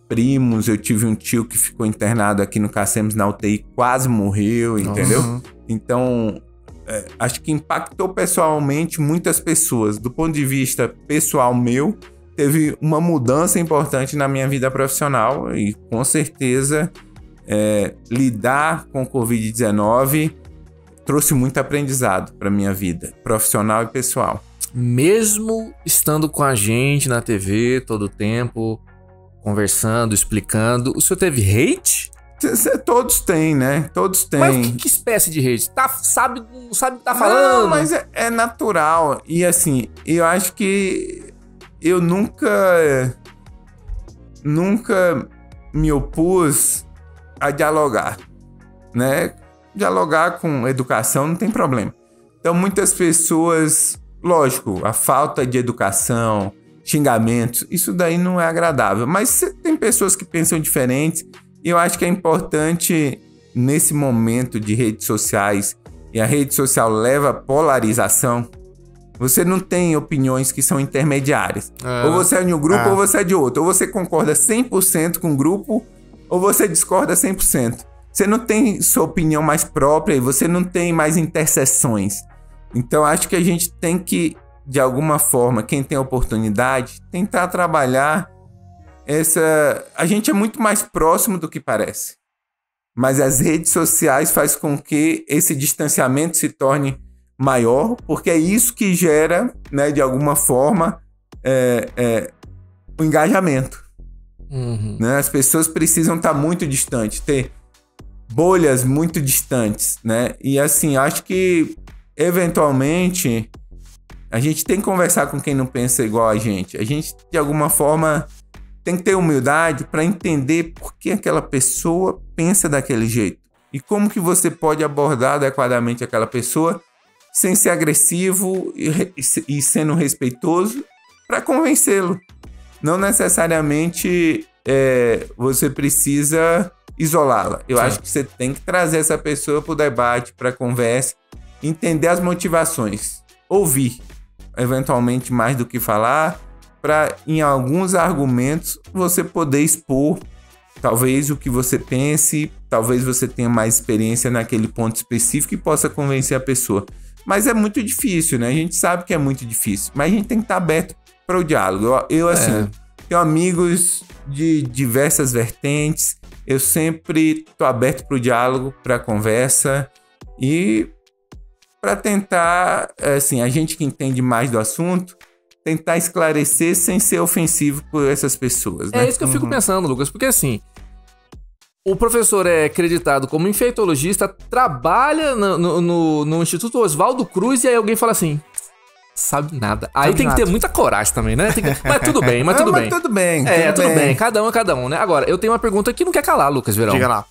primos, eu tive um tio que ficou internado aqui no Cacemos na UTI, quase morreu, entendeu? Então, acho que impactou pessoalmente muitas pessoas. Do ponto de vista pessoal meu, teve uma mudança importante na minha vida profissional e, com certeza, lidar com o Covid-19 trouxe muito aprendizado para minha vida, profissional e pessoal. Mesmo estando com a gente na TV todo o tempo, conversando, explicando, o senhor teve hate? Todos têm, né? Todos têm. Mas que espécie de rede? Não sabe o que tá falando? Não, mas é natural. E assim, eu acho que eu nunca me opus a dialogar, né? Dialogar com educação não tem problema. Então, muitas pessoas, lógico, a falta de educação, xingamentos, isso daí não é agradável. Mas tem pessoas que pensam diferentes. E eu acho que é importante, nesse momento de redes sociais, e a rede social leva a polarização, você não tem opiniões que são intermediárias. Ou você é de um grupo ou você é de outro. Ou você concorda 100% com o grupo, ou você discorda 100%. Você não tem sua opinião mais própria e você não tem mais interseções. Então, acho que a gente tem que, de alguma forma, quem tem a oportunidade, tentar trabalhar a gente é muito mais próximo do que parece. Mas as redes sociais fazem com que esse distanciamento se torne maior, porque é isso que gera, né, de alguma forma, o engajamento. Né? As pessoas precisam estar muito distantes, ter bolhas muito distantes, né? E assim, acho que, eventualmente, a gente tem que conversar com quem não pensa igual a gente. A gente, de alguma forma, tem que ter humildade para entender por que aquela pessoa pensa daquele jeito. E como que você pode abordar adequadamente aquela pessoa sem ser agressivo e sendo respeitoso para convencê-lo. Não necessariamente você precisa isolá-la. Eu acho que você tem que trazer essa pessoa para o debate, para a conversa, entender as motivações, ouvir, eventualmente mais do que falar, para, em alguns argumentos, você poder expor, talvez, o que você pense, talvez você tenha mais experiência naquele ponto específico e possa convencer a pessoa. Mas é muito difícil, né? A gente sabe que é muito difícil, mas a gente tem que estar aberto para o diálogo. Eu assim, tenho amigos de diversas vertentes, eu sempre estou aberto para o diálogo, para a conversa e para tentar, assim, a gente que entende mais do assunto, tentar esclarecer sem ser ofensivo por essas pessoas, né? É isso que eu fico pensando, Lucas, porque assim, o professor é acreditado como infectologista, trabalha no Instituto Oswaldo Cruz e aí alguém fala assim, sabe nada. Aí tem que ter muita coragem também, né? Mas tudo bem, mas tudo bem. Tudo bem. Tudo bem. Cada um é cada um, né? Agora, eu tenho uma pergunta que não quer calar, Lucas Verão. Diga lá.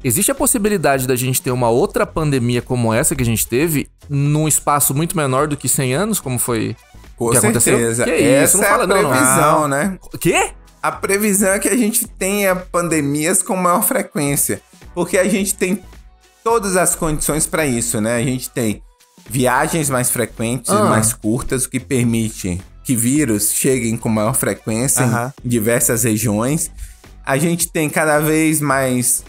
Existe a possibilidade da gente ter uma outra pandemia como essa que a gente teve num espaço muito menor do que 100 anos, como foi... Com que certeza. Que isso? Essa Não fala, é a previsão, né? Quê? A previsão é que a gente tenha pandemias com maior frequência, porque a gente tem todas as condições para isso, né? A gente tem viagens mais frequentes e mais curtas, o que permite que vírus cheguem com maior frequência em diversas regiões. A gente tem cada vez mais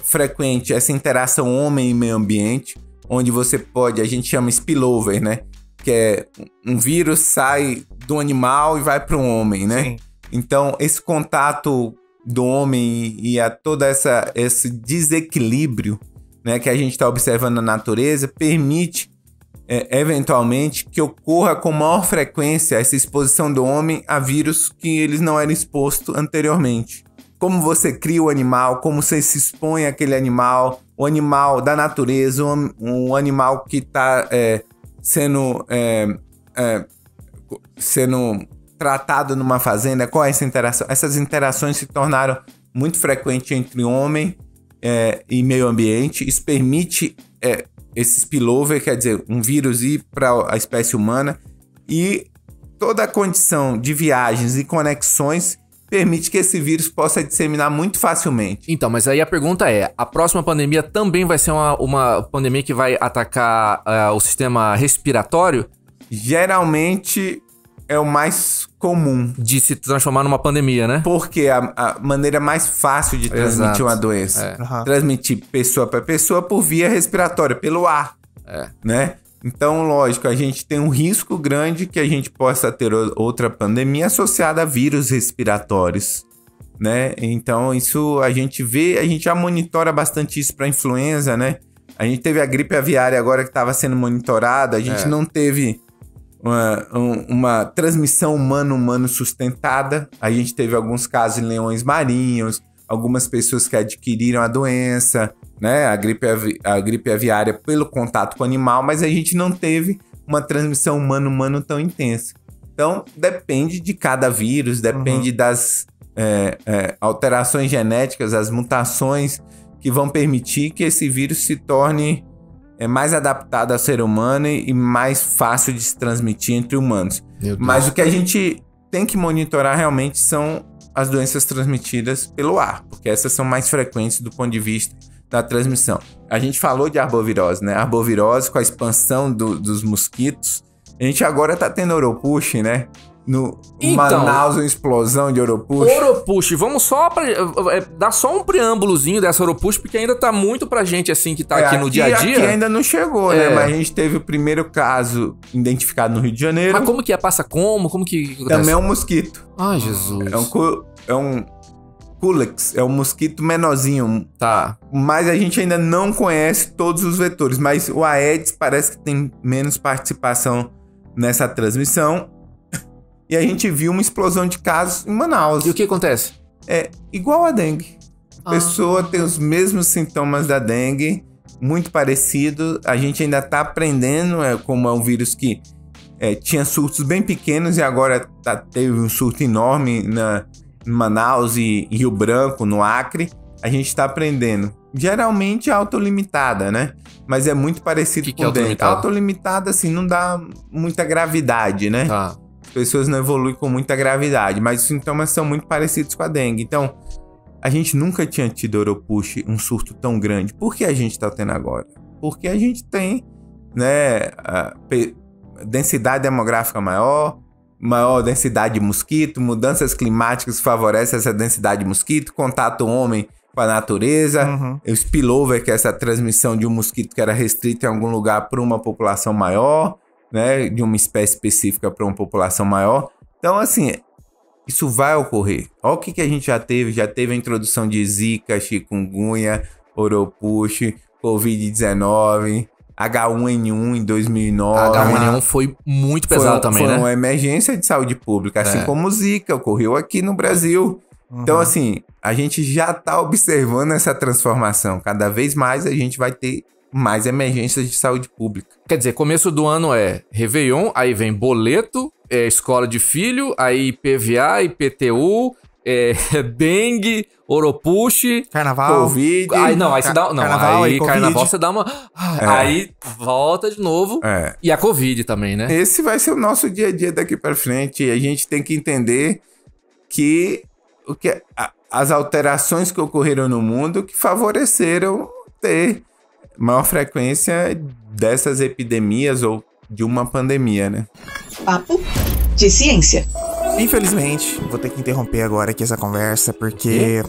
frequente essa interação homem e meio ambiente, onde você pode, a gente chama spillover, né? Que é um vírus sai do animal e vai para o homem, né? Sim. Então, esse contato do homem e a todo esse desequilíbrio, né, que a gente está observando na natureza permite, eventualmente, que ocorra com maior frequência essa exposição do homem a vírus que eles não eram expostos anteriormente. Como você cria o animal, como você se expõe àquele animal, o animal da natureza, um animal que está... sendo tratado numa fazenda, qual é essa interação? Essas interações se tornaram muito frequentes entre homem e meio ambiente. Isso permite esse spillover, quer dizer, um vírus ir para a espécie humana, e toda a condição de viagens e conexões permite que esse vírus possa disseminar muito facilmente. Então, mas aí a pergunta é, a próxima pandemia também vai ser uma pandemia que vai atacar o sistema respiratório? Geralmente é o mais comum. De se transformar numa pandemia, né? Porque a maneira mais fácil de transmitir uma doença. Transmitir pessoa para pessoa por via respiratória, pelo ar. Né? Então, lógico, a gente tem um risco grande que a gente possa ter outra pandemia associada a vírus respiratórios, né? Então, isso a gente vê, a gente já monitora bastante isso para influenza, né? A gente teve a gripe aviária agora que estava sendo monitorada, a gente não teve uma transmissão humano-humano sustentada, a gente teve alguns casos em leões marinhos, algumas pessoas que adquiriram a doença, né? A gripe aviária pelo contato com o animal, mas a gente não teve uma transmissão humano-humano tão intensa. Então, depende de cada vírus, depende das alterações genéticas, as mutações que vão permitir que esse vírus se torne mais adaptado ao ser humano e mais fácil de se transmitir entre humanos. Mas o que a gente tem que monitorar realmente são as doenças transmitidas pelo ar, porque essas são mais frequentes do ponto de vista da transmissão. A gente falou de arbovirose, né? Arbovirose com a expansão dos mosquitos. A gente agora tá tendo Oropush, né? No Manaus, uma explosão de Oropush. Oropush, vamos só dar só um preâmbulozinho dessa Oropush, porque ainda tá muito pra gente, assim, que tá aqui no dia a dia. Aqui ainda não chegou, né? Mas a gente teve o primeiro caso identificado no Rio de Janeiro. Mas como que é? Passa como? Como que acontece? Também é um mosquito. Ai, Jesus. É um Culex, é um mosquito menorzinho. Tá. Mas a gente ainda não conhece todos os vetores. Mas o Aedes parece que tem menos participação nessa transmissão. E a gente viu uma explosão de casos em Manaus. E o que acontece? É igual a dengue. A pessoa tem os mesmos sintomas da dengue, muito parecido. A gente ainda tá aprendendo como é um vírus que tinha surtos bem pequenos e agora teve um surto enorme em Manaus e Rio Branco, no Acre. A gente tá aprendendo. Geralmente é autolimitada, né? Mas é muito parecido com dengue. Autolimitada, assim, não dá muita gravidade, né? Tá. Pessoas não evoluem com muita gravidade, mas os sintomas são muito parecidos com a dengue. Então, a gente nunca tinha tido Oropush, um surto tão grande. Por que a gente está tendo agora? Porque a gente tem, né, densidade demográfica maior densidade de mosquito, mudanças climáticas favorecem essa densidade de mosquito, contato homem com a natureza, o spillover, que é essa transmissão de um mosquito que era restrito em algum lugar para uma população maior, né, de uma espécie específica para uma população maior. Então, assim, isso vai ocorrer. Olha o que a gente já teve a introdução de Zika, chikungunya, Oropush, Covid-19, H1N1 em 2009. H1N1 foi muito pesado também, né? Foi uma emergência de saúde pública, assim como o Zika, ocorreu aqui no Brasil. Então, assim, a gente já está observando essa transformação. Cada vez mais a gente vai ter mais emergências de saúde pública. Quer dizer, começo do ano é Réveillon, aí vem boleto, escola de filho, aí IPVA, IPTU, dengue, Oropush, Carnaval, Covid. Aí não, aí você dá, não, Carnaval, aí e Carnaval Covid. você dá uma, aí volta de novo. E a Covid também, né? Esse vai ser o nosso dia a dia daqui para frente. A gente tem que entender que as alterações que ocorreram no mundo que favoreceram ter maior frequência dessas epidemias ou de uma pandemia, né? Papo de ciência. Infelizmente, vou ter que interromper agora aqui essa conversa, porque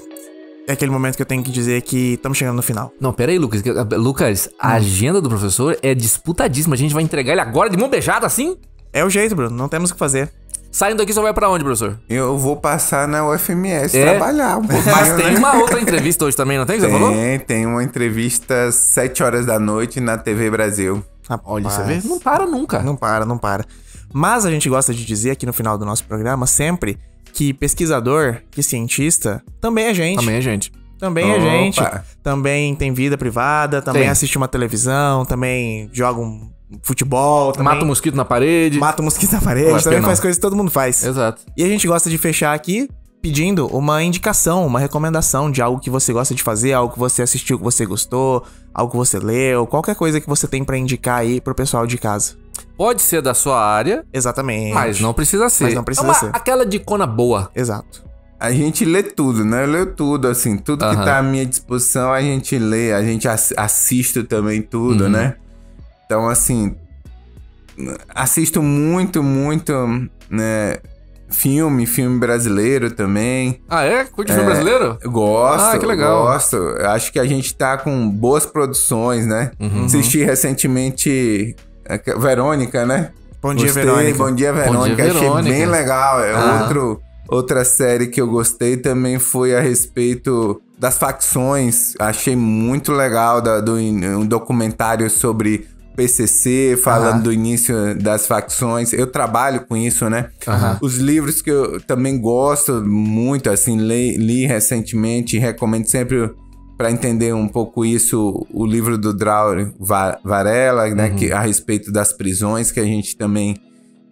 é aquele momento que eu tenho que dizer que estamos chegando no final. Não, pera aí, Lucas. Lucas, a agenda do professor é disputadíssima. A gente vai entregar ele agora de mão beijada, assim? É o jeito, Bruno. Não temos o que fazer. Saindo daqui, só vai pra onde, professor? Eu vou passar na UFMS trabalhar um pouquinho. Mas tem uma outra entrevista hoje também, não tem? Que você falou? Tem uma entrevista às 7 horas da noite na TV Brasil. Olha, você vê? Não para nunca. Não para. Mas a gente gosta de dizer aqui no final do nosso programa sempre que pesquisador, que cientista, também é gente. Também é gente. Também é gente. Também tem vida privada, também assiste uma televisão, também joga um futebol. Também Mata um mosquito na parede. Também faz coisas que todo mundo faz. Exato. E a gente gosta de fechar aqui pedindo uma indicação, uma recomendação de algo que você gosta de fazer, algo que você assistiu, que você gostou, algo que você leu, qualquer coisa que você tem pra indicar aí pro pessoal de casa. Pode ser da sua área. Exatamente. Mas não precisa ser. Ser. Aquela dicona boa. Exato. A gente lê tudo, né? Eu leio tudo, assim. Tudo que tá à minha disposição, a gente lê. A gente assiste também tudo, né? Então, assim... Assisto muito, né? Filme brasileiro também. Ah, é? Curte filme brasileiro? Eu gosto. Ah, que legal. Gosto. Eu acho que a gente tá com boas produções, né? Assisti recentemente... Verônica, né? Bom Dia, Verônica. Bom Dia, Verônica. Achei bem legal. Outra série que eu gostei também foi a respeito das facções. Achei muito legal um documentário sobre PCC, falando do início das facções. Eu trabalho com isso, né? Os livros que eu também gosto muito, assim, li recentemente e recomendo sempre para entender um pouco isso, o livro do Drauzio Varela, né? Que, a respeito das prisões, que a gente também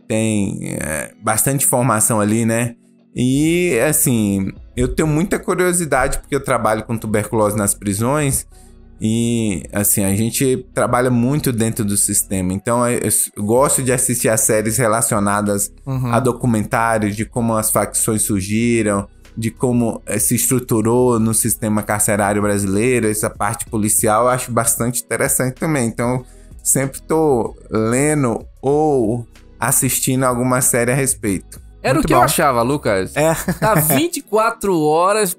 tem bastante informação ali, né? E, assim, eu tenho muita curiosidade porque eu trabalho com tuberculose nas prisões e, assim, a gente trabalha muito dentro do sistema. Então, eu gosto de assistir as séries relacionadas a documentários de como as facções surgiram, de como se estruturou no sistema carcerário brasileiro, essa parte policial, eu acho bastante interessante também. Então, sempre tô lendo ou assistindo alguma série a respeito. Era Muito o que bom. eu achava, Lucas. É. Tá 24 horas,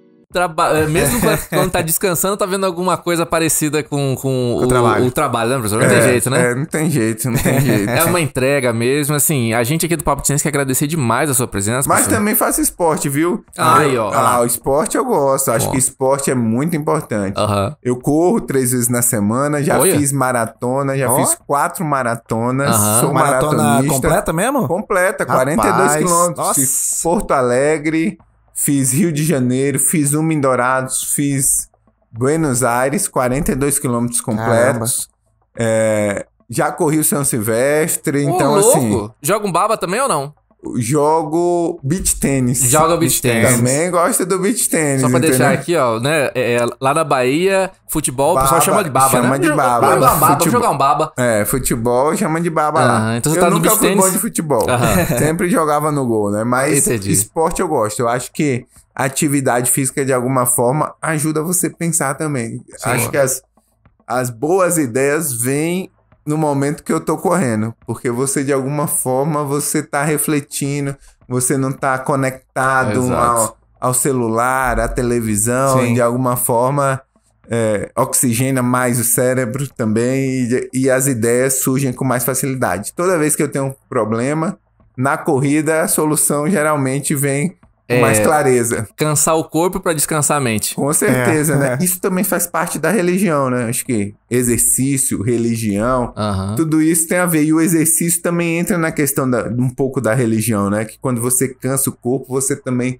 mesmo quando tá descansando, tá vendo alguma coisa parecida com o trabalho, né, professor? Não tem jeito, né? Não tem jeito, não tem jeito. É uma entrega mesmo, assim, a gente aqui do Papo de Ciência quer agradecer demais a sua presença. Mas professor. também faço esporte, viu? Aí, ó. O esporte eu gosto. Acho que esporte é muito importante. Eu corro 3 vezes na semana, já fiz maratona, fiz 4 maratonas. Sou Maratona maratonista. completa mesmo? Completa, Rapaz, 42 quilômetros. nossa. Fiz Porto Alegre, fiz Rio de Janeiro, fiz uma em Dourados, fiz Buenos Aires, 42 quilômetros completos. Já corri o São Silvestre, então louco. assim... Joga um baba também ou não? Jogo beach tênis. Joga beach tênis. Também gosto do beach tênis. Só pra entendeu? deixar aqui, ó, né? Lá na Bahia, futebol, o pessoal chama de baba, chama né? de baba. Vamos jogar um baba, Futebol. jogar um baba. Futebol chama de baba lá. Então você eu tá no nunca beach fui tênis? bom de futebol. Sempre jogava no gol, né? Mas Entendi. esporte eu gosto. Eu acho que a atividade física, de alguma forma, ajuda você a pensar também. Acho que as boas ideias vêm no momento que eu tô correndo. Porque você, de alguma forma, você tá refletindo, você não tá conectado ao celular, à televisão, Sim. e de alguma forma oxigena mais o cérebro também e as ideias surgem com mais facilidade. Toda vez que eu tenho um problema, na corrida a solução geralmente vem com mais clareza. Cansar o corpo pra descansar a mente. Com certeza, né? Isso também faz parte da religião, né? Acho que exercício, religião, tudo isso tem a ver. E o exercício também entra na questão um pouco da religião, né? Que quando você cansa o corpo, você também,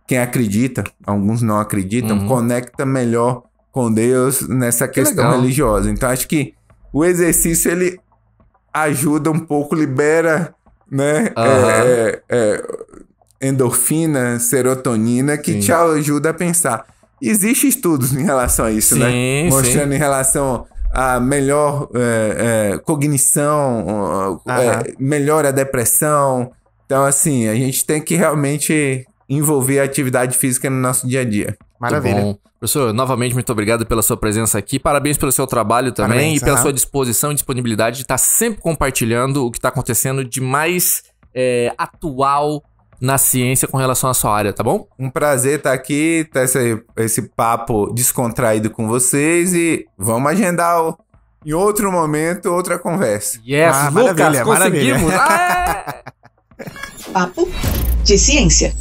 quem acredita, alguns não acreditam, conecta melhor com Deus nessa questão religiosa. Então, acho que o exercício, ele ajuda um pouco, libera, né? Endorfina, serotonina, que te ajuda a pensar. Existem estudos em relação a isso, né? Mostrando em relação a melhor cognição, melhora a depressão. Então, assim, a gente tem que realmente envolver a atividade física no nosso dia a dia. Maravilha. Bom. Professor, novamente, muito obrigado pela sua presença aqui. Parabéns pelo seu trabalho também e pela sua disposição e disponibilidade de estar sempre compartilhando o que está acontecendo de mais atual na ciência com relação à sua área, tá bom? Um prazer estar aqui, ter esse papo descontraído com vocês e vamos agendar em outro momento, outra conversa. Yes, Lucas, maravilha, conseguimos! Papo de Ciência.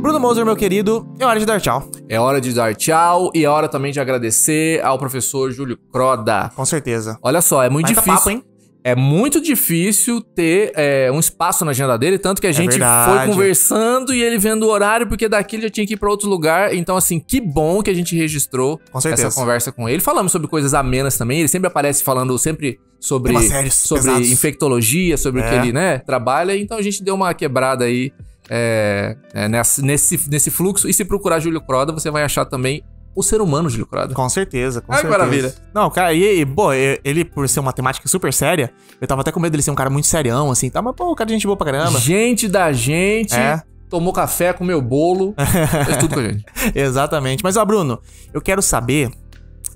Bruno Moser, meu querido, é hora de dar tchau. É hora de dar tchau e é hora também de agradecer ao professor Júlio Croda. Com certeza. Olha só, é muito difícil. Papo, hein? É muito difícil ter um espaço na agenda dele, tanto que a gente verdade. foi conversando e ele vendo o horário, porque daqui ele já tinha que ir pra outro lugar. Então, assim, que bom que a gente registrou Com certeza. essa conversa com ele. Falamos sobre coisas amenas também, ele sempre aparece falando sobre pesados. infectologia, sobre o que ele, né, trabalha. Então a gente deu uma quebrada aí nesse fluxo. E se procurar Júlio Croda, você vai achar também o ser humano Júlio Croda. Com certeza, com Ai, certeza. maravilha. Não, cara, ele, por ser uma temática super séria, eu tava até com medo dele ser um cara muito serião, assim, tá? Mas, pô, o cara de gente boa pra caramba. Gente da gente, tomou café, comeu bolo, fez tudo com a gente. Exatamente. Mas, ó, Bruno, eu quero saber,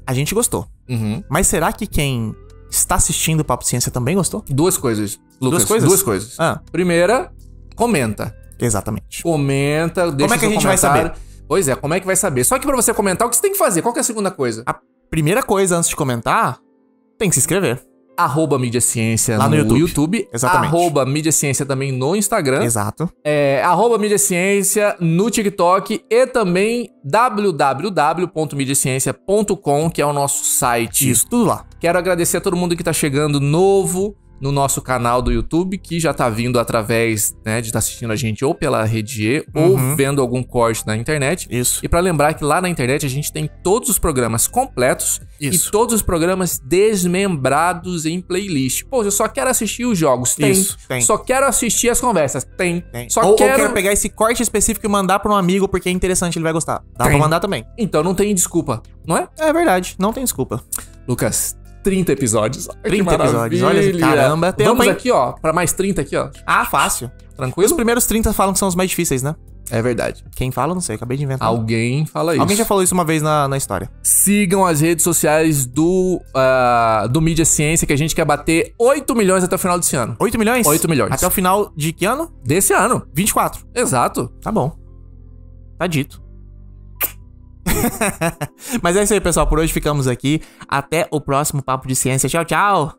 a gente gostou, mas será que quem está assistindo o Papo de Ciência também gostou? Duas coisas, Lucas. Duas coisas? Primeira, comenta. Exatamente. Comenta, deixa Como é que a gente vai saber? Pois é, como é que vai saber? Só que pra você comentar, o que você tem que fazer? Qual que é a segunda coisa? A primeira coisa antes de comentar, tem que se inscrever. @mídiaciência Lá no no YouTube. YouTube. Exatamente. @mídiaciência também no Instagram. Exato. @mídiaciência no TikTok e também www.mídiaciência.com, que é o nosso site. Isso, tudo lá. Quero agradecer a todo mundo que tá chegando novo no nosso canal do YouTube, que já tá vindo através, né, de estar assistindo a gente ou pela Rede E, ou vendo algum corte na internet. Isso. E pra lembrar que lá na internet a gente tem todos os programas completos Isso. e todos os programas desmembrados em playlist. Pô, eu só quero assistir os jogos. Tem. Isso, tem. Só quero assistir as conversas. Tem. Tem. Só Ou quero... quero pegar esse corte específico e mandar pra um amigo porque é interessante, ele vai gostar. Dá Tem. pra mandar também. Então não tem desculpa, não é? É verdade, não tem desculpa. Lucas, 30 episódios. Ai, 30 que episódios, maravilha. olha, caramba, tempo, Vamos hein? aqui, ó, pra mais 30 aqui, ó. Ah, fácil. Os Tranquilo? primeiros 30 falam que são os mais difíceis, né? É verdade. Quem fala, não sei, acabei de inventar. Alguém fala isso. Alguém já falou isso uma vez na história. Sigam as redes sociais do Mídia Ciência, que a gente quer bater 8 milhões até o final desse ano. 8 milhões? 8 milhões. Até o final de que ano? Desse ano. 24. Exato. Tá bom. Tá dito. Mas é isso aí, pessoal. Por hoje ficamos aqui. Até o próximo Papo de Ciência. Tchau, tchau.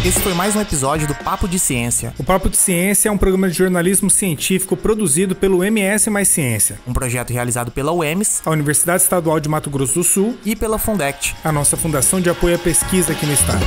Esse foi mais um episódio do Papo de Ciência, O Papo de Ciência é um programa de jornalismo científico produzido pelo MS Mais Ciência, um projeto realizado pela UEMS a Universidade Estadual de Mato Grosso do Sul, e pela Fundect. a nossa fundação de apoio à pesquisa aqui no estado.